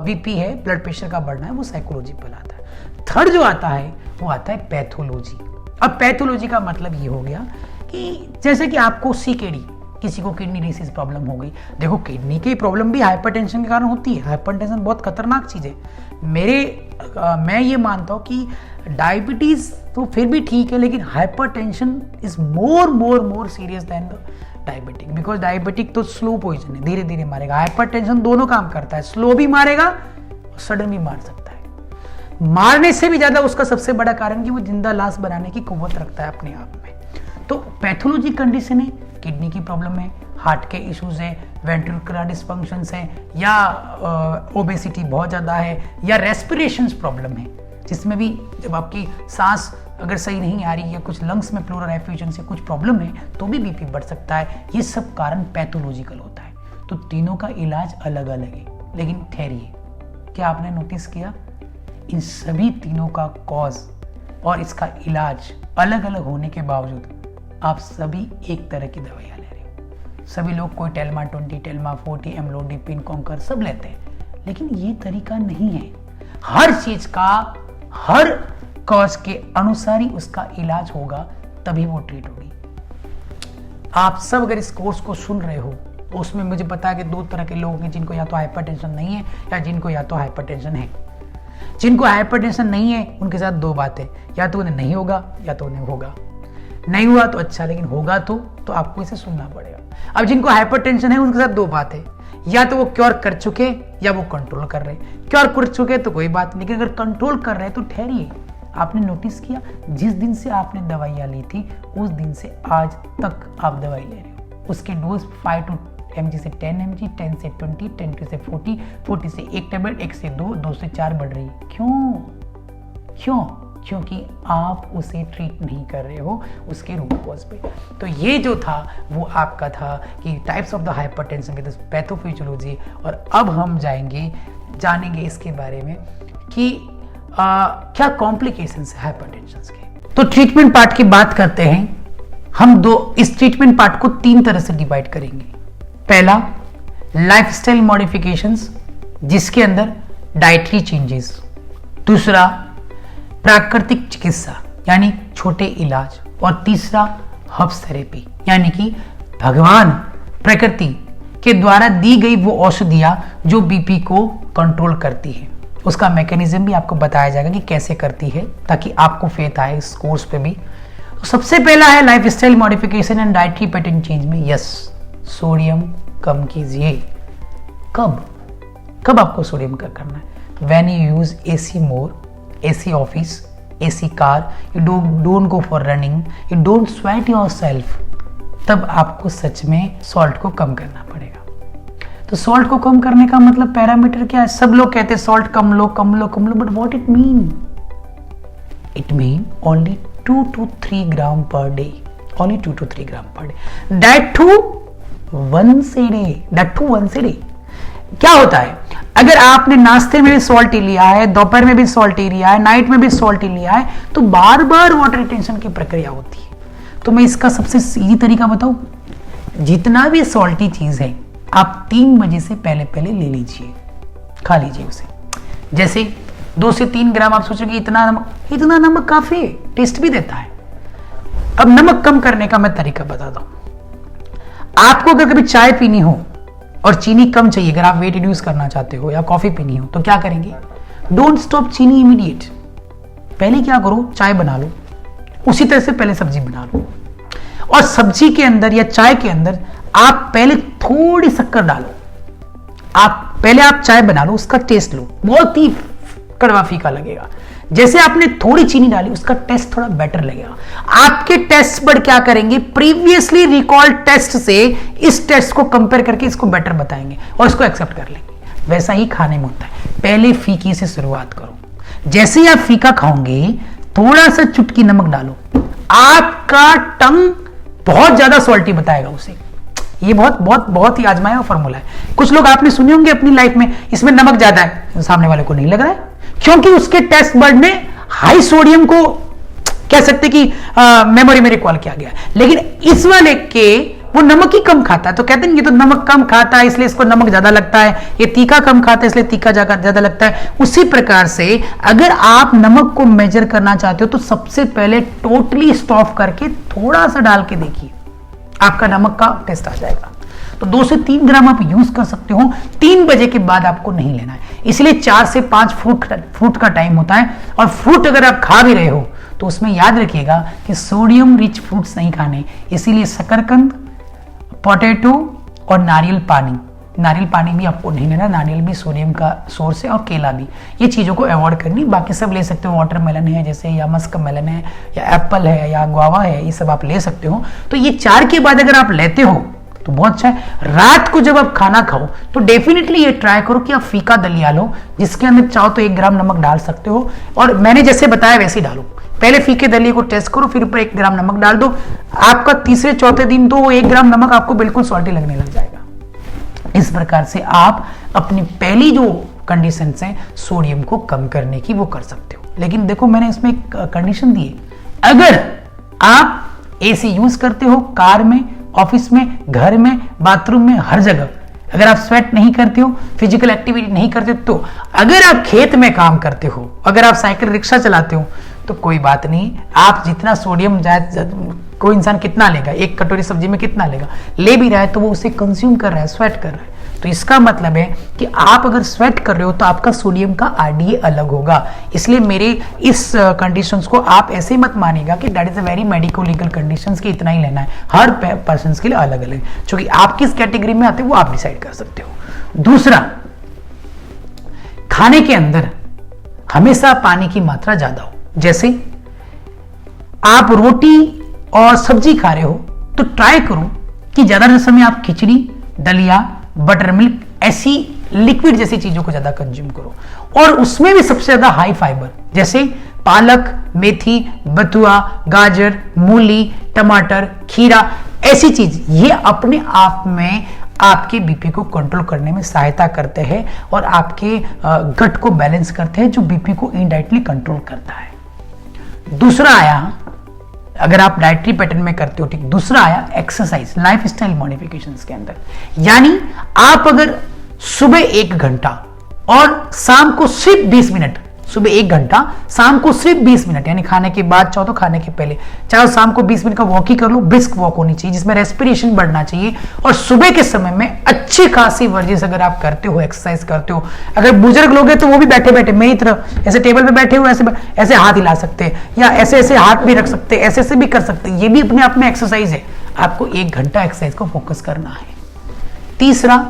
बीपी है, ब्लड प्रेशर का बढ़ना है, वो साइकोलॉजिकल आता है। थर्ड जो आता है वो आता है पैथोलॉजी। अब पैथोलॉजी का मतलब ये हो गया कि जैसे कि आपको सीकेडी, किसी को किडनी डिसीज प्रॉब्लम हो गई। देखो, किडनी की प्रॉब्लम भी हाइपरटेंशन के कारण होती है। हाइपरटेंशन बहुत खतरनाक चीज है। मैं ये मानता हूँ कि डायबिटीज तो फिर भी ठीक है, लेकिन hypertension is more serious than the diabetic, because diabetic तो स्लो पॉइजन है, धीरे धीरे मारेगा। हाइपरटेंशन दोनों काम करता है, स्लो भी मारेगा और सडन भी मार सकता है। मारने से भी ज्यादा उसका सबसे बड़ा कारण कि वो जिंदा लाश बनाने की कुव्वत रखता है अपने आप में। तो पैथोलॉजी कंडीशन है, किडनी की प्रॉब्लम है, हार्ट के इश्यूज है, वेंट्रिकुलर डिस्फंक्शंस है, या ओबेसिटी बहुत ज़्यादा है, या रेस्पिरेशंस प्रॉब्लम है, जिसमें भी जब आपकी सांस अगर सही नहीं आ रही है, कुछ लंग्स में प्लूरल एफ्यूजन से कुछ प्रॉब्लम है, तो भी बीपी बढ़ सकता है। ये सब कारण पैथोलॉजिकल होता है। तो तीनों का इलाज अलग अलग है, लेकिन ठहरिए, क्या आपने नोटिस किया इन सभी तीनों का कॉज और इसका इलाज अलग अलग होने के बावजूद आप सभी एक तरह की दवाइयाँ ले रहे हो। सभी लोग कोई टेल्मा 20, टेल्मा 40, एम्लोडिपिन, कॉन्कर सब लेते हैं, लेकिन ये तरीका नहीं है। हर चीज का हर कॉज के अनुसार ही उसका इलाज होगा, तभी वो ट्रीट होगी। आप सब अगर इस कोर्स को सुन रहे हो तो उसमें मुझे पता है कि 2 तरह के लोग हैं, जिनको या तो हाइपरटेंशन नहीं है या जिनको या तो हाइपरटेंशन है। जिनको हाइपरटेंशन नहीं है उनके साथ 2 बातें, या तो उन्हें नहीं होगा या तो उन्हें होगा। नहीं हुआ तो अच्छा, लेकिन होगा तो आपको इसे सुनना पड़ेगा। अब जिनको हाइपरटेंशन है उनके साथ 2 बातें, या तो वो क्योर कर चुके या वो कंट्रोल कर रहे। क्योर कर चुके तो कोई बात नहीं, लेकिन अगर कंट्रोल कर रहे तो ठहरिए। आपने नोटिस किया जिस दिन से आपने दवाइयाँ ली थी उस दिन से आज तक आप दवाई ले रहे हो, उसके डोज 5 mg से 10 mg, 10 से 20, 10 से 40, 40 से 1 टेबलेट, 1 से 2, 2 से 4 बढ़ रही है। क्यों? क्योंकि आप उसे ट्रीट नहीं कर रहे हो उसके रूट कॉज पे। तो ये जो था वो आपका था कि types of the hypertension with pathophysiology. और अब हम जानेंगे इसके बारे में कि क्या कॉम्प्लिकेशंस है हाइपरटेंशन के। तो ट्रीटमेंट पार्ट की बात करते हैं हम। इस ट्रीटमेंट पार्ट को 3 तरह से डिवाइड करेंगे। पहला, लाइफस्टाइल मॉडिफिकेशंस, जिसके अंदर डाइटरी चेंजेस। दूसरा, प्राकृतिक चिकित्सा यानी छोटे इलाज। और तीसरा, हर्ब्स थेरेपी यानी कि भगवान प्रकृति के द्वारा दी गई वो औषधियां जो बीपी को कंट्रोल करती है। उसका मैकेनिज्म भी आपको बताया जाएगा कि कैसे करती है, ताकि आपको फेथ आए इस कोर्स पे भी। तो सबसे पहला है lifestyle modification and dietary pattern change में यस, सोडियम कम कीजिए। कब आपको सोडियम कम करना है? When you use AC more, AC office, AC car, you don't go for running, you don't sweat yourself, तब आपको सच में सॉल्ट को कम करना पड़ेगा। तो सॉल्ट को कम करने का मतलब पैरामीटर क्या है? सब लोग कहते हैं सॉल्ट कम लो कम लो कम लो, but what it mean? It mean only 2 to 3 gram per day, only 2 to 3 gram per day, that too once a day। क्या होता है, अगर आपने नाश्ते में भी सॉल्ट ही लिया है, दोपहर में भी सॉल्ट ही लिया है, नाइट में भी सॉल्ट ही लिया है, तो बार बार वाटर रिटेंशन की प्रक्रिया होती है। तो मैं इसका सबसे सीधी तरीका बताऊं, जितना भी सॉल्टी चीज है आप 3 बजे से पहले पहले ले लीजिए, खा लीजिए उसे। जैसे 2 से 3 ग्राम आप सोचेंगे इतना नमक काफी है, टेस्ट भी देता है। अब नमक कम करने का मैं तरीका बताता हूं। आपको अगर कभी चाय पीनी हो और चीनी कम चाहिए, अगर आप वेट रिड्यूस करना चाहते हो, या कॉफी पीनी हो, तो क्या करेंगे? डोंट स्टॉप चीनी इमीडिएट। पहले क्या करो, चाय बना लो, उसी तरह से पहले सब्जी बना लो, और सब्जी के अंदर या चाय के अंदर आप पहले थोड़ी शक्कर डालो। पहले आप चाय बना लो, उसका टेस्ट लो, बहुत ही कड़वा फीका लगेगा। जैसे आपने थोड़ी चीनी डाली, उसका टेस्ट थोड़ा बेटर लगेगा। आपके टेस्ट बड क्या करेंगे, प्रीवियसली रिकॉल्ड टेस्ट से इस टेस्ट को कंपेयर करके इसको बेटर बताएंगे और इसको एक्सेप्ट कर लेंगे। वैसा ही खाने में होता है, पहले फीकी से शुरुआत करो। जैसे ही आप फीका खाओगे, थोड़ा सा चुटकी नमक डालो, आपका टंग बहुत ज्यादा सॉल्टी बताएगा उसे। ये बहुत ही आजमाया हुआ फॉर्मूला है। कुछ लोग आपने सुने होंगे अपनी लाइफ में, इसमें नमक ज्यादा है, सामने वाले को नहीं लग रहा है, क्योंकि उसके टेस्ट बर्ड ने हाई सोडियम को कह सकते कि मेमोरी में रिकॉल किया गया। लेकिन इस वाले के वो नमक ही कम खाता है, तो कहते हैं ये तो नमक कम खाता है इसलिए इसको नमक ज्यादा लगता है, ये तीखा कम खाता है इसलिए तीखा ज्यादा लगता है। उसी प्रकार से अगर आप नमक को मेजर करना चाहते हो तो सबसे पहले टोटली स्टॉप करके थोड़ा सा डाल के देखिए, आपका नमक का टेस्ट आ जाएगा। तो 2 से 3 ग्राम आप यूज कर सकते हो। 3 बजे के बाद आपको नहीं लेना है, इसलिए 4 से 5 फ्रूट का टाइम होता है। और फ्रूट अगर आप खा भी रहे हो तो उसमें याद रखिएगा कि सोडियम रिच फ्रूट्स नहीं खाने, इसीलिए शकरकंद, पोटैटो और नारियल पानी भी आपको नहीं लेना। नारियल भी सोडियम का सोर्स है, और केला भी। ये चीजों को अवॉइड करनी। बाकी सब ले सकते हो, वाटरमेलन है जैसे, या मस्क मेलन है, या एप्पल है, या गुआवा है, ये सब आप ले सकते हो। तो ये 4 के बाद अगर आप लेते हो तो बहुत अच्छा है। रात को जब आप खाना खाओ तो डेफिनेटली ये ट्राई करो कि आप फीका दलिया लो, जिसके अंदर चाहो तो 1 ग्राम नमक डाल सकते हो, और मैंने जैसे बताया वैसे ही डालो। पहले फीके दलिये को टेस्ट करो, फिर ऊपर 1 ग्राम नमक डाल दो। आपका तीसरे चौथे दिन तो 1 ग्राम नमक आपको बिल्कुल सॉल्टी लगने लग जाएगा। इस प्रकार से आप अपनी पहली जो कंडीशंस हैं सोडियम को कम करने की, वो कर सकते हो। लेकिन देखो, मैंने इसमें एक कंडीशन दी है, अगर आप एसी यूज करते हो कार में, ऑफिस में, घर में, बाथरूम में, हर जगह, अगर आप स्वेट नहीं करते हो, फिजिकल एक्टिविटी नहीं करते हो, तो अगर आप खेत में काम करते हो, अगर आप साइकिल रिक्शा चलाते हो, तो कोई बात नहीं। आप जितना सोडियम कोई इंसान कितना लेगा, 1 कटोरी सब्जी में कितना लेगा, ले भी रहा है तो वो उसे कंज्यूम कर रहा है, स्वेट कर रहा है। तो इसका मतलब है कि आप अगर स्वेट कर रहे हो तो आपका सोडियम का आरडीए अलग होगा। इसलिए मेरे इस कंडीशंस को आप ऐसे मत मानिएगा कि that is a very medico legal conditions कि इतना ही लेना है। हर पर्सन के लिए अलग अलग, क्योंकि आप किस कैटेगरी में आते हो वो आप डिसाइड कर सकते हो। दूसरा, खाने के अंदर हमेशा पानी की मात्रा ज्यादा हो। जैसे आप रोटी और सब्जी खा रहे हो तो ट्राई करो कि ज्यादा समय आप खिचड़ी, दलिया, बटर मिल्क, ऐसी लिक्विड जैसी चीजों को ज्यादा कंज्यूम करो। और उसमें भी सबसे ज्यादा हाई फाइबर, जैसे पालक, मेथी, बथुआ, गाजर, मूली, टमाटर, खीरा, ऐसी चीज, ये अपने आप में आपके बीपी को कंट्रोल करने में सहायता करते हैं और आपके गट को बैलेंस करते हैं, जो बीपी को इनडायरेक्टली कंट्रोल करता है। दूसरा आया, अगर आप डाइटरी पैटर्न में करते हो, ठीक। दूसरा आया एक्सरसाइज, लाइफस्टाइल मॉडिफिकेशंस के अंदर, यानी आप अगर सुबह 1 घंटा और शाम को सिर्फ 20 मिनट, सुबह 1 घंटा, शाम को सिर्फ 20 मिनट, यानी खाने के बाद चाहो तो खाने के पहले, चाहे शाम को 20 मिनट का वॉक ही कर लो, ब्रिस्क वॉक होनी चाहिए जिसमें रेस्पिरेशन बढ़ना चाहिए। और सुबह के समय में अच्छी खासी वर्जिश अगर आप करते हो, एक्सरसाइज करते हो, अगर बुजुर्ग लोग हैं तो वो भी बैठे बैठे मेरी तरह ऐसे टेबल पे बैठे हुए ऐसे हाथ हिला सकते हैं, या ऐसे ऐसे हाथ भी रख सकते हैं, ऐसे ऐसे भी कर सकते हैं, ये भी अपने आप में एक्सरसाइज है। आपको 1 घंटा एक्सरसाइज को फोकस करना है। तीसरा,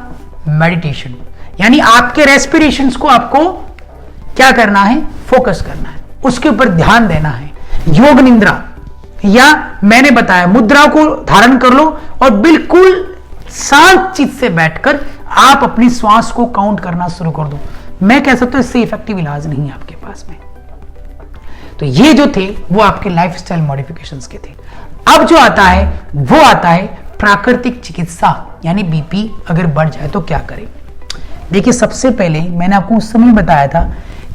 मेडिटेशन, यानी आपके रेस्पिरेशंस को आपको क्या करना है, फोकस करना है। उसके ऊपर ध्यान देना है। योग निद्रा या मैंने बताया मुद्राओं को धारण कर लो और बिल्कुल शांत चित्त से बैठकर आप अपनी श्वास को काउंट करना शुरू कर दो। मैं कह सकता हूं इससे इफेक्टिव इलाज नहीं है आपके पास में। तो ये जो थे वो आपके लाइफस्टाइल मॉडिफिकेशंस के थे। अब जो आता है वो आता है प्राकृतिक चिकित्सा, यानी बीपी अगर बढ़ जाए तो क्या करें। देखिए, सबसे पहले मैंने आपको उस समय बताया था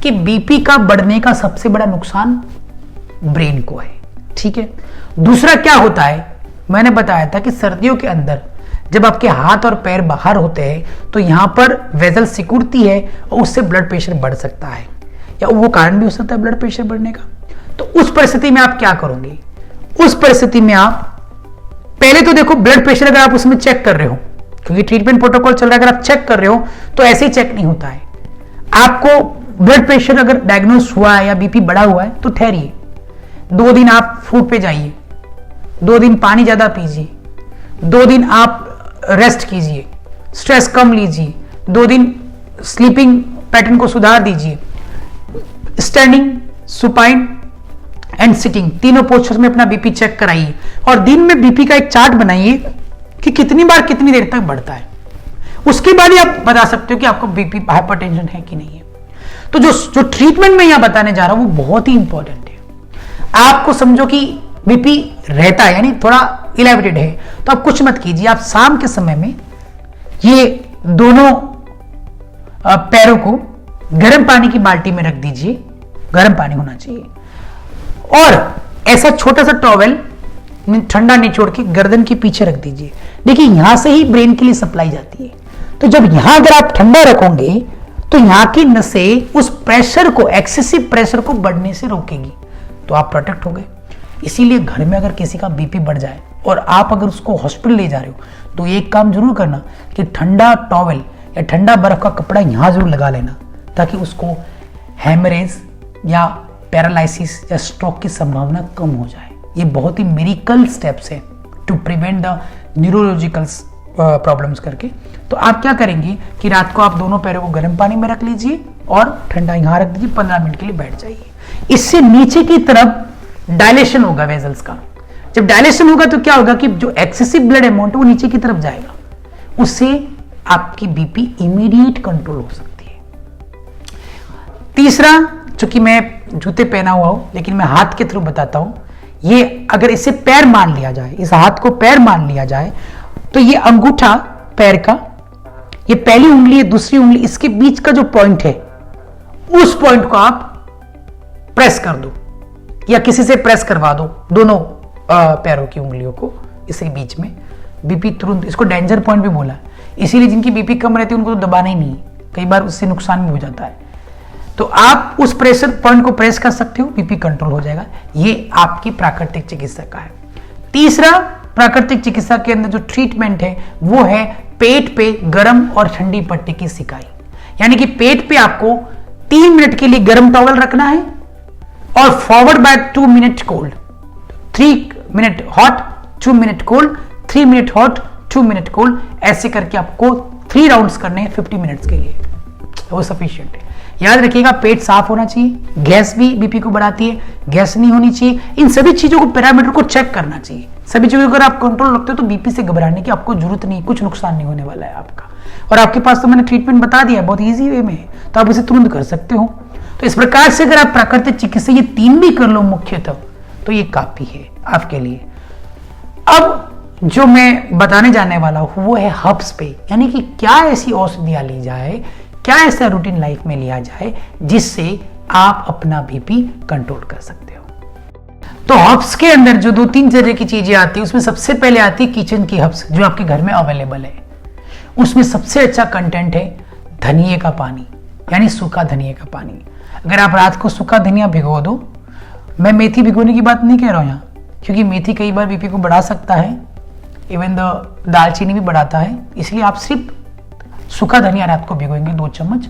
कि बीपी का बढ़ने का सबसे बड़ा नुकसान ब्रेन को है, ठीक है। दूसरा क्या होता है, मैंने बताया था कि सर्दियों के अंदर जब आपके हाथ और पैर बाहर होते हैं तो यहां पर वेजल सिकुड़ती है और उससे ब्लड प्रेशर बढ़ सकता है, या वो कारण भी हो सकता है ब्लड प्रेशर बढ़ने का। तो उस परिस्थिति में आप क्या करोगे? उस परिस्थिति में आप पहले तो देखो ब्लड प्रेशर अगर आप उसमें चेक कर रहे हो, क्योंकि ट्रीटमेंट प्रोटोकॉल चल रहा है, अगर आप चेक कर रहे हो तो ऐसे ही चेक नहीं होता है। आपको ब्लड प्रेशर अगर डायग्नोस हुआ है या बीपी बढ़ा हुआ है तो ठहरिए, 2 दिन आप फूड पे जाइए, 2 दिन पानी ज्यादा पीजिए, 2 दिन आप रेस्ट कीजिए, स्ट्रेस कम लीजिए, 2 दिन स्लीपिंग पैटर्न को सुधार दीजिए, स्टैंडिंग, सुपाइन एंड सिटिंग तीनों पोस्चर्स में अपना बीपी चेक कराइए और दिन में बीपी का एक चार्ट बनाइए कि कितनी बार कितनी देर तक बढ़ता है। उसके बाद ही आप बता सकते हो कि आपको बीपी हाइपरटेंशन है कि नहीं है। तो जो ट्रीटमेंट में यहां बताने जा रहा हूं वो बहुत ही इंपॉर्टेंट है। आपको समझो कि बीपी रहता है यानी थोड़ा इलेवेटेड है तो आप कुछ मत कीजिए, आप शाम के समय में ये दोनों पैरों को गर्म पानी की बाल्टी में रख दीजिए, गर्म पानी होना चाहिए, और ऐसा छोटा सा टॉवेल ठंडा निचोड़ के गर्दन के पीछे रख दीजिए। देखिए, यहां से ही ब्रेन के लिए सप्लाई जाती है, तो जब यहां अगर आप ठंडा रखोगे तो यहां की नसें उस प्रेशर को, एक्सेसिव प्रेशर को बढ़ने से रोकेगी, तो आप प्रोटेक्ट हो गए। इसीलिए घर में अगर किसी का बीपी बढ़ जाए और आप अगर उसको हॉस्पिटल ले जा रहे हो तो एक काम जरूर करना कि ठंडा टॉवेल या ठंडा बर्फ का कपड़ा यहां जरूर लगा लेना, ताकि उसको हेमरेज या पैरालिसिस या स्ट्रोक की संभावना कम हो जाए। ये बहुत ही मेडिकल स्टेप्स है to prevent the neurological problems करके। तो आप क्या करेंगे कि रात को आप दोनों पैरों को गर्म पानी में रख लीजिए और ठंडा यहां रख दीजिए, 15 मिनट के लिए बैठ जाइए। इससे नीचे की तरफ डायलेशन होगा वेजल्स का। जब डायलेशन होगा तो क्या होगा कि जो एक्सेसिव ब्लड अमाउंट है वो नीचे की तरफ जाएगा, उससे आपकी बीपी इमीडिएट कंट्रोल हो सकती है। तीसरा, चूंकि मैं जूते पहना हुआ हूं लेकिन मैं हाथ के थ्रू बताता हूं, ये अगर इसे पैर मान लिया जाए, इस हाथ को पैर मान लिया जाए तो ये अंगूठा पैर का, ये पहली उंगली है, दूसरी उंगली, इसके बीच का जो पॉइंट है उस पॉइंट को आप प्रेस कर दो या किसी से प्रेस करवा दो, दोनों पैरों की उंगलियों को इसके बीच में। बीपी तुरंत, इसको डेंजर पॉइंट भी बोला, इसीलिए जिनकी बीपी कम रहती है उनको तो दबाना ही नहीं, कई बार उससे नुकसान भी हो जाता है। तो आप उस प्रेशर पॉइंट को प्रेस कर सकते हो, बीपी कंट्रोल हो जाएगा। ये आपकी प्राकृतिक चिकित्सा का है। तीसरा, प्राकृतिक चिकित्सा के अंदर जो ट्रीटमेंट है वो है पेट पे गर्म और ठंडी पट्टी की सिकाई, यानी कि पेट पे आपको 3 मिनट के लिए गर्म टॉवल रखना है और forward bye 2 minute cold, 3 minute hot, 2 minute cold, 3 minute hot, 2 minute cold, ऐसे करके आपको 3 राउंड्स करने हैं 50 मिनट्स के लिए, वो सफिशिएंट है। याद रखिएगा, पेट साफ होना चाहिए, गैस भी बीपी को बढ़ाती है, गैस नहीं होनी चाहिए। इन सभी चीजों को, पैरामीटर को चेक करना चाहिए। सभी चीजों को अगर आप कंट्रोल रखते हो तो बीपी से घबराने की आपको जरूरत नहीं, कुछ नुकसान नहीं होने वाला है आपका। और आपके पास तो मैंने ट्रीटमेंट बता दिया, बहुत ईजी वे में है, तो आप उसे तुरंत कर सकते हो। तो इस प्रकार से अगर आप प्राकृतिक चिकित्सा ये 3 भी कर लो मुख्यतः, तो ये काफी है आपके लिए। अब जो मैं बताने जाने वाला हूं वो है हर्ब्स पे, यानी कि क्या ऐसी औषधियां ली जाए, क्या ऐसा रूटीन लाइफ में लिया जाए जिससे आप अपना बीपी कंट्रोल कर सकते हो। तो हर्ब्स के अंदर जो 2-3 तरह की चीजें आती है, उसमें सबसे पहले आती है किचन की हर्ब्स जो आपके घर में अवेलेबल है। उसमें सबसे अच्छा कंटेंट है धनिए का पानी, यानी सूखा धनिए का पानी। अगर आप रात को सूखा धनिया भिगो दो, मैं मेथी भिगोने की बात नहीं कह रहा हूं यहाँ, क्योंकि मेथी कई बार बीपी को बढ़ा सकता है, इवन द दालचीनी भी बढ़ाता है, इसलिए आप सिर्फ सूखा धनिया रात को भिगोएंगे 2 चम्मच,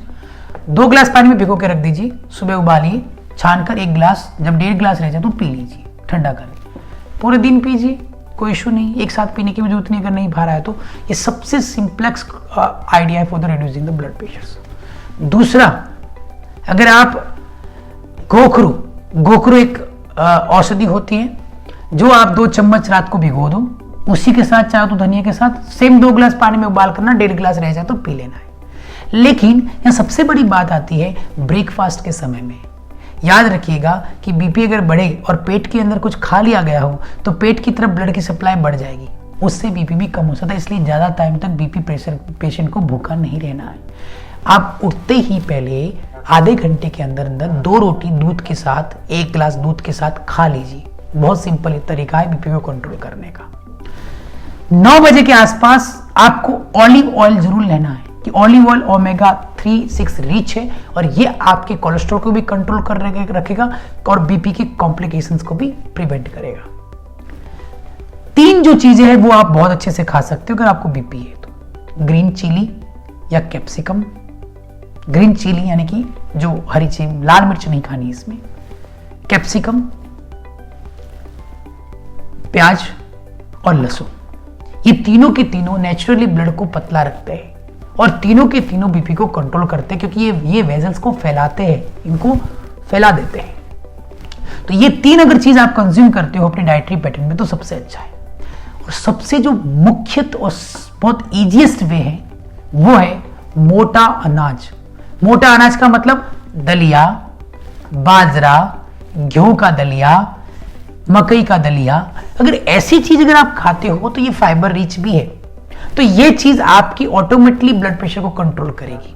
2 गिलास पानी में भिगो के रख दीजिए, सुबह उबालिए, छानकर 1 गिलास, जब 1.5 गिलास रह जाए तो पी लीजिए, ठंडा कर, पूरे दिन पीजिए, कोई इशू नहीं। एक साथ पीने की भी जरूरत नहीं अगर नहीं भा रहा है तो। ये सबसे सिंपलेक्स आइडिया है for the reducing the blood pressure. दूसरा, अगर आप गोखरू गोखरू एक औषधि होती है जो आप 2 चम्मच रात को भिगो दो, उसी के साथ चाहे तो धनिया के साथ सेम 2 गिलास पानी में उबाल करना, 1.5 गिलास रह जाए तो पी लेना है। लेकिन यहाँ सबसे बड़ी बात आती है ब्रेकफास्ट के समय में। याद रखिएगा कि बीपी अगर बढ़े और पेट के अंदर कुछ खा लिया गया हो तो पेट की तरफ ब्लड की सप्लाई बढ़ जाएगी, उससे बीपी भी कम हो सकता है। इसलिए ज़्यादा टाइम तक बीपी प्रेशर पेशेंट को भूखा नहीं रहना है। आप उठते ही पहले आधे घंटे के अंदर अंदर 2 रोटी दूध के साथ, 1 गिलास दूध के साथ खा लीजिए। बहुत सिंपल तरीका है बीपी को कंट्रोल करने का। 9 बजे के आसपास आपको ऑलिव ऑयल जरूर लेना है कि ऑलिव ऑयल ओमेगा 3, 6 रिच है और ये आपके कोलेस्ट्रॉल को भी कंट्रोल कर रखेगा और बीपी के कॉम्प्लिकेशंस को भी प्रिवेंट करेगा। 3 जो चीजें हैं वो आप बहुत अच्छे से खा सकते हो अगर आपको बीपी है तो। ग्रीन चिली या कैप्सिकम, ग्रीन चिली यानी कि जो हरी चिली, लाल मिर्च नहीं खानी इसमें, कैप्सिकम, प्याज और लहसुन, ये तीनों के तीनों नेचुरली ब्लड को पतला रखते हैं और तीनों के तीनों बीपी को कंट्रोल करते हैं क्योंकि ये वेजल्स को फैलाते हैं, इनको फैला देते हैं। तो ये 3 अगर चीज आप कंज्यूम करते हो अपने डाइटरी पैटर्न में तो सबसे अच्छा है। और सबसे जो मुख्य और बहुत इजीएस्ट वे है वो है मोटा अनाज। मोटा अनाज का मतलब दलिया, बाजरा, गेहूं का दलिया, मकई का दलिया। अगर ऐसी चीज अगर आप खाते हो तो ये फाइबर रिच भी है, तो ये चीज आपकी ऑटोमेटिकली ब्लड प्रेशर को कंट्रोल करेगी।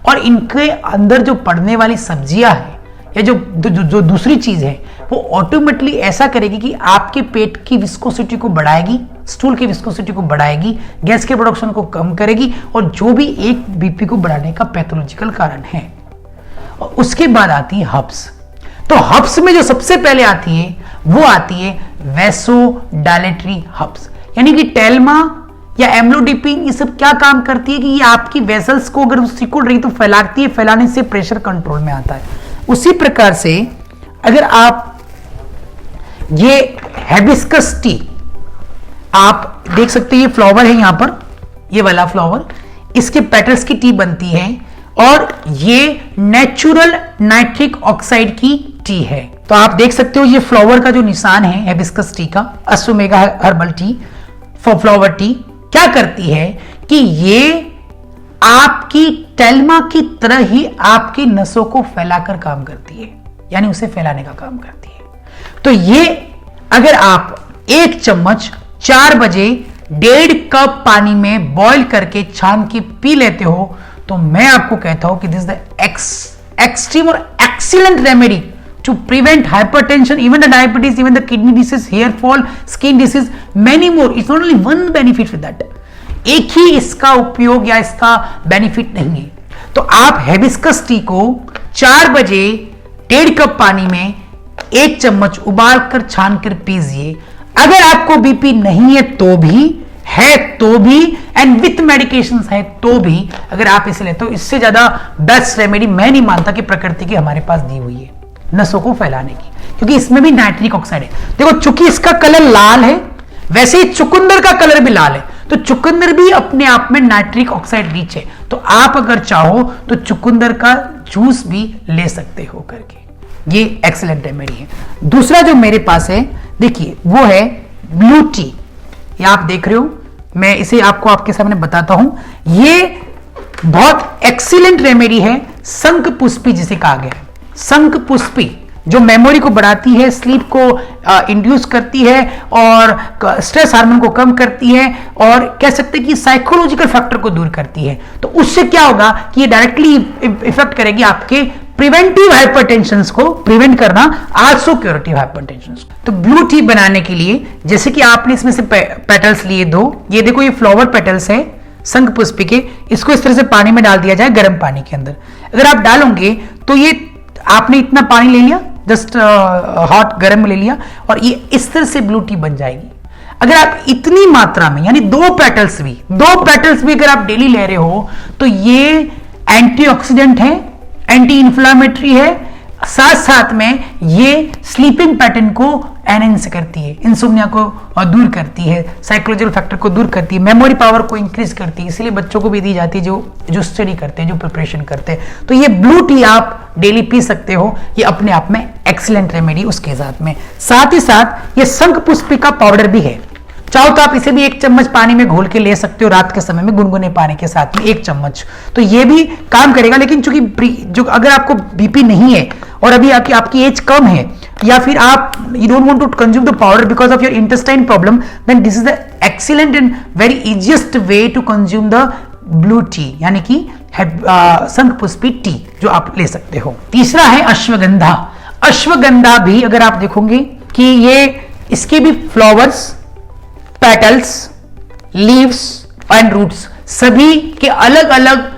और इनके अंदर जो पड़ने वाली सब्जियां है या जो दूसरी चीज है वो ऑटोमेटिकली ऐसा करेगी कि आपके पेट की विस्कोसिटी को बढ़ाएगी, स्टूल की विस्कोसिटी को बढ़ाएगी, गैस के प्रोडक्शन को कम करेगी और जो भी एक बीपी को बढ़ाने का पैथोलॉजिकल कारण है। और उसके बाद आती है हर्ब्स। तो हर्ब्स में जो सबसे पहले आती है वो आती है वैसोडाइलेटरी हर्ब्स, यानी कि टेल्मा या एम्लोडिपिन। ये सब क्या काम करती है कि ये आपकी वेसल्स को अगर सिकुड़ रही तो फैलाती है, फैलाने से प्रेशर कंट्रोल में आता है। उसी प्रकार से अगर आप ये हिबिस्कस टी आप देख सकते हैं, ये फ्लावर है यहां पर, ये वाला फ्लावर, इसके पेटल्स की टी बनती है और ये नेचुरल नाइट्रिक ऑक्साइड की टी है। तो आप देख सकते हो ये फ्लावर का जो निशान है हिबिस्कस टी का, अश्वमेघा हर्बल टी, फ्लावर टी क्या करती है कि ये आपकी टेल्मा की तरह ही आपकी नसों को फैलाकर काम करती है, यानी उसे फैलाने का काम करती है। तो ये अगर आप 1 चम्मच 4 बजे 1.5 कप पानी में बॉईल करके छान के पी लेते हो तो मैं आपको कहता हूं कि दिस द एक्सट्रीम और excellent remedy to prevent hypertension, even the diabetes, even the kidney disease, hair fall, skin disease, many more. It's not only one benefit with that. एक ही इसका उपयोग या इसका बेनिफिट नहीं है। तो आप हिबिस्कस टी को 4 बजे 1.5 कप पानी में 1 चम्मच उबाल कर छान कर पीजिए। अगर आपको बीपी नहीं है तो भी, है तो भी, एंड विथ मेडिकेशंस है तो भी, अगर आप इसे लेते हो, इससे ज्यादा बेस्ट रेमेडी मैं नहीं मानता कि प्रकृति की हमारे पास दी हुई है नसों को फैलाने की, क्योंकि इसमें भी नाइट्रिक ऑक्साइड है। देखो चूंकि इसका कलर लाल है वैसे ही चुकंदर का कलर भी लाल है, तो चुकंदर भी अपने आप में नाइट्रिक ऑक्साइड रिच है। तो आप अगर चाहो तो चुकंदर का जूस भी ले सकते हो करके। ये एक्सीलेंट रेमेडी है। दूसरा जो मेरे पास है देखिए वो है ब्लू टी। ये आप देख रहे हो, मैं इसे आपको आपके सामने बताता हूं। ये बहुत एक्सीलेंट रेमेडी है, शंख पुष्पी जिसे कहा गया है। शंख पुष्पी जो मेमोरी को बढ़ाती है, स्लीप को इंड्यूस करती है और स्ट्रेस हार्मोन को कम करती है और कह सकते हैं कि साइकोलॉजिकल फैक्टर को दूर करती है। तो उससे क्या होगा कि ये डायरेक्टली इफेक्ट करेगी आपके प्रिवेंटिव हाइपरटेंशन को प्रिवेंट करना, आल्सो क्यूरेटिव हाइपरटेंशन। तो ब्लू टी बनाने के लिए जैसे कि आपने इसमें से पेटल्स लिए 2, ये देखो ये फ्लावर पेटल्स है शंख पुष्पी के, इसको इस तरह से पानी में डाल दिया जाए गर्म पानी के अंदर। अगर आप डालोगे तो ये आपने इतना पानी ले लिया, जस्ट हॉट गर्म में ले लिया और ये इस तरह से ब्लू टी बन जाएगी। अगर आप इतनी मात्रा में यानी 2 पेटल्स भी अगर आप डेली ले रहे हो तो ये एंटीऑक्सीडेंट है, एंटी इंफ्लेमेटरी है, साथ साथ में ये स्लीपिंग पैटर्न को एनहेंस करती है, इंसोम्निया को दूर करती है, साइकोलॉजिकल फैक्टर को दूर करती है, मेमोरी पावर को इंक्रीज करती है। इसलिए बच्चों को भी दी जाती है जो स्टडी करते हैं, जो प्रिपरेशन करते हैं। तो ये ब्लू टी आप डेली पी सकते हो, ये अपने आप में एक्सीलेंट रेमेडी उसके साथ ही साथ ये शंखपुष्पिका पाउडर भी है। चाहो तो आप इसे भी 1 चम्मच पानी में घोल के ले सकते हो रात के समय में, गुनगुने पानी के साथ में 1 चम्मच, तो ये भी काम करेगा। लेकिन चूंकि जो अगर आपको बीपी नहीं है और अभी आपकी एज कम है, या फिर आप you don't want to consume the powder because of your intestine problem, then this is the excellent and very easiest way to consume the blue tea, यानी कि शंखपुष्पी टी, जो आप ले सकते हो। तीसरा है अश्वगंधा। अश्वगंधा भी अगर आप देखोगे कि ये इसके भी flowers, petals, leaves and roots सभी के अलग अलग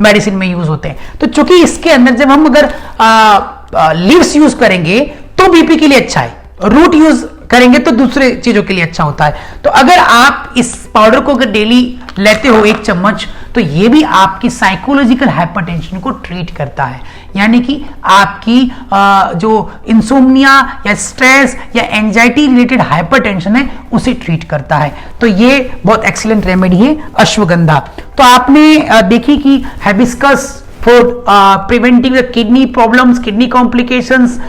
मेडिसिन में यूज होते हैं। तो चूंकि इसके अंदर जब हम अगर लीव्स यूज करेंगे तो बीपी के लिए अच्छा है, रूट यूज करेंगे तो दूसरे चीजों के लिए अच्छा होता है। तो अगर आप इस पाउडर को अगर डेली लेते हो 1 चम्मच, तो ये भी आपकी साइकोलॉजिकल हाइपरटेंशन को ट्रीट करता है, यानी कि आपकी जो इंसोम्निया या स्ट्रेस या एंजाइटी रिलेटेड हाइपरटेंशन है उसे ट्रीट करता है। तो ये बहुत एक्सीलेंट रेमेडी है अश्वगंधा। तो आपने देखी कि hibiscus for preventing the kidney problems, kidney complications,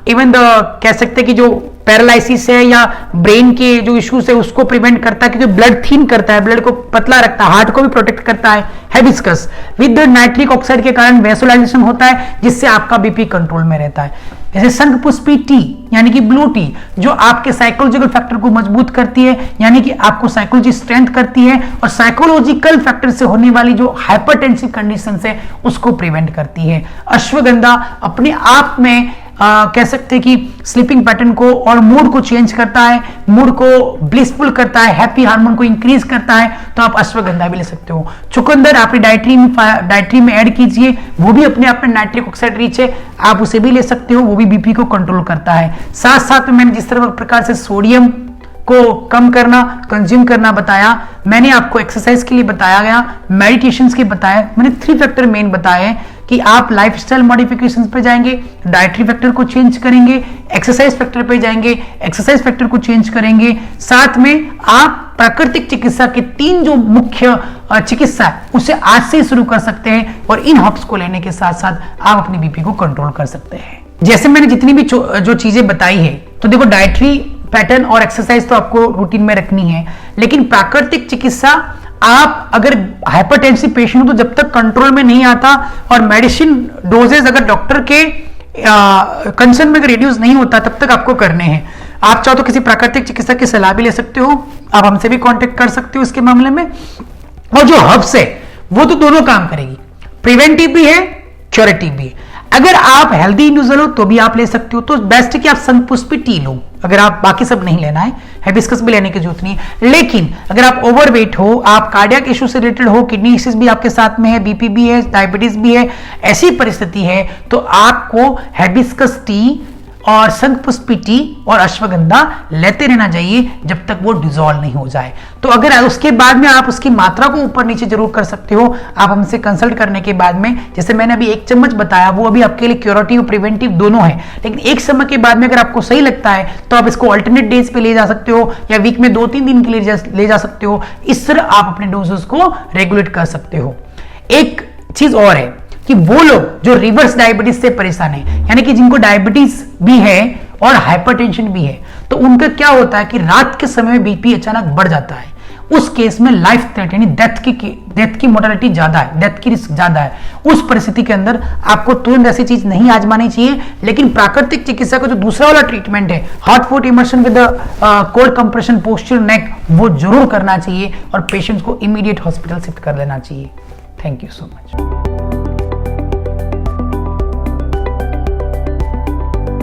even the कह सकते हैं कि जो पैरालिसिस है या ब्रेन के जो इश्यूज है उसको प्रिवेंट करता है, क्योंकि ब्लड थिन करता है, ब्लड को पतला रखता है, हार्ट को भी प्रोटेक्ट करता है हिबिस्कस। विद नाइट्रिक ऑक्साइड के कारण वेसोलाइजेशन होता है, जिससे आपका बीपी कंट्रोल में रहता है। जैसे शंखपुष्पी टी यानी कि ब्लू टी, जो आपके साइकोलॉजिकल फैक्टर को मजबूत करती है, यानी कि आपको साइकोलॉजी स्ट्रेंथ करती है और साइकोलॉजिकल फैक्टर से होने वाली जो हाइपरटेंसिव कंडीशन है उसको प्रिवेंट करती है। अश्वगंधा अपने आप में कह सकते हैं कि स्लीपिंग पैटर्न को और मूड को चेंज करता है, मूड को ब्लिसफुल करता है, हैप्पी हार्मोन को इंक्रीज करता है। तो आप अश्वगंधा भी ले सकते हो। चुकंदर आपकी डाइटरी में ऐड कीजिए, वो भी अपने आप में नाइट्रिक ऑक्साइड रिच है, आप उसे भी ले सकते हो, वो भी बीपी को कंट्रोल करता है। साथ साथ में मैंने जिस तरह प्रकार से सोडियम को कम करना, कंज्यूम करना बताया, मैंने आपको एक्सरसाइज के लिए बताया गया, मेडिटेशन के बताया, मैंने 3 फैक्टर मेन बताए कि आप लाइफस्टाइल मॉडिफिकेशंस पे जाएंगे, डाइटरी फैक्टर को चेंज करेंगे, एक्सरसाइज फैक्टर पे जाएंगे, एक्सरसाइज फैक्टर को चेंज करेंगे, साथ में आप प्राकृतिक चिकित्सा के 3 जो मुख्य चिकित्सा है उसे आज से शुरू कर सकते हैं, और इन हर्ब्स को लेने के साथ साथ आप अपनी बीपी को कंट्रोल कर सकते हैं। जैसे मैंने जितनी भी जो चीजें बताई है, तो देखो डाइटरी पैटर्न और एक्सरसाइज तो आपको रूटीन में रखनी है, लेकिन प्राकृतिक चिकित्सा आप अगर हाइपरटेंसिव पेशेंट हो तो जब तक कंट्रोल में नहीं आता और मेडिसिन डोजेज अगर डॉक्टर के कंसर्न में रिड्यूस नहीं होता तब तक आपको करने हैं। आप चाहो तो किसी प्राकृतिक चिकित्सक की सलाह भी ले सकते हो, आप हमसे भी कांटेक्ट कर सकते हो इसके मामले में। और जो हर्ब्स है वो तो दोनों काम करेगी, प्रिवेंटिव भी है, क्यूरेटिव भी है। अगर आप हेल्दी इंडिविजुअल हो तो भी आप ले सकते हो, तो बेस्ट है कि आप शंखपुष्पी टी लो, अगर आप बाकी सब नहीं लेना है, हिबिस्कस भी लेने की जरूरत नहीं है। लेकिन अगर आप ओवरवेट हो, आप कार्डियक इशू से रिलेटेड हो, किडनी इश्यूज भी आपके साथ में है, बीपी भी है, डायबिटीज भी है, ऐसी परिस्थिति है तो आपको हिबिस्कस टी और शंखपुष्पी टी और अश्वगंधा लेते रहना चाहिए जब तक वो डिसॉल्व नहीं हो जाए। तो अगर उसके बाद में आप उसकी मात्रा को ऊपर नीचे जरूर कर सकते हो, आप हमसे कंसल्ट करने के बाद में। जैसे मैंने अभी 1 चम्मच बताया, वो अभी आपके लिए क्यूरेटिव प्रिवेंटिव दोनों है, लेकिन एक समय के बाद में अगर आपको सही लगता है तो आप इसको अल्टरनेट डेज पे ले जा सकते हो, या वीक में 2-3 दिन के लिए ले जा सकते हो। इस तरह आप अपने डोजेस को रेगुलेट कर सकते हो। एक चीज और है कि वो लोग जो रिवर्स डायबिटीज से परेशान है, यानी कि जिनको डायबिटीज भी है और हाइपरटेंशन भी है, तो उनका क्या होता है कि रात के समय में बीपी अचानक बढ़ जाता है। उस केस में लाइफ थ्रेट यानी डेथ की मोर्टेलिटी ज्यादा है, डेथ की रिस्क ज्यादा है। उस परिस्थिति के अंदर आपको तुरंत ऐसी चीज नहीं आजमानी चाहिए, लेकिन प्राकृतिक चिकित्सा का जो दूसरा वाला ट्रीटमेंट है, hot foot immersion with cold compression posture neck, वो जरूर करना चाहिए और पेशेंट्स को इमीडिएट हॉस्पिटल शिफ्ट कर लेना चाहिए। Thank you so much.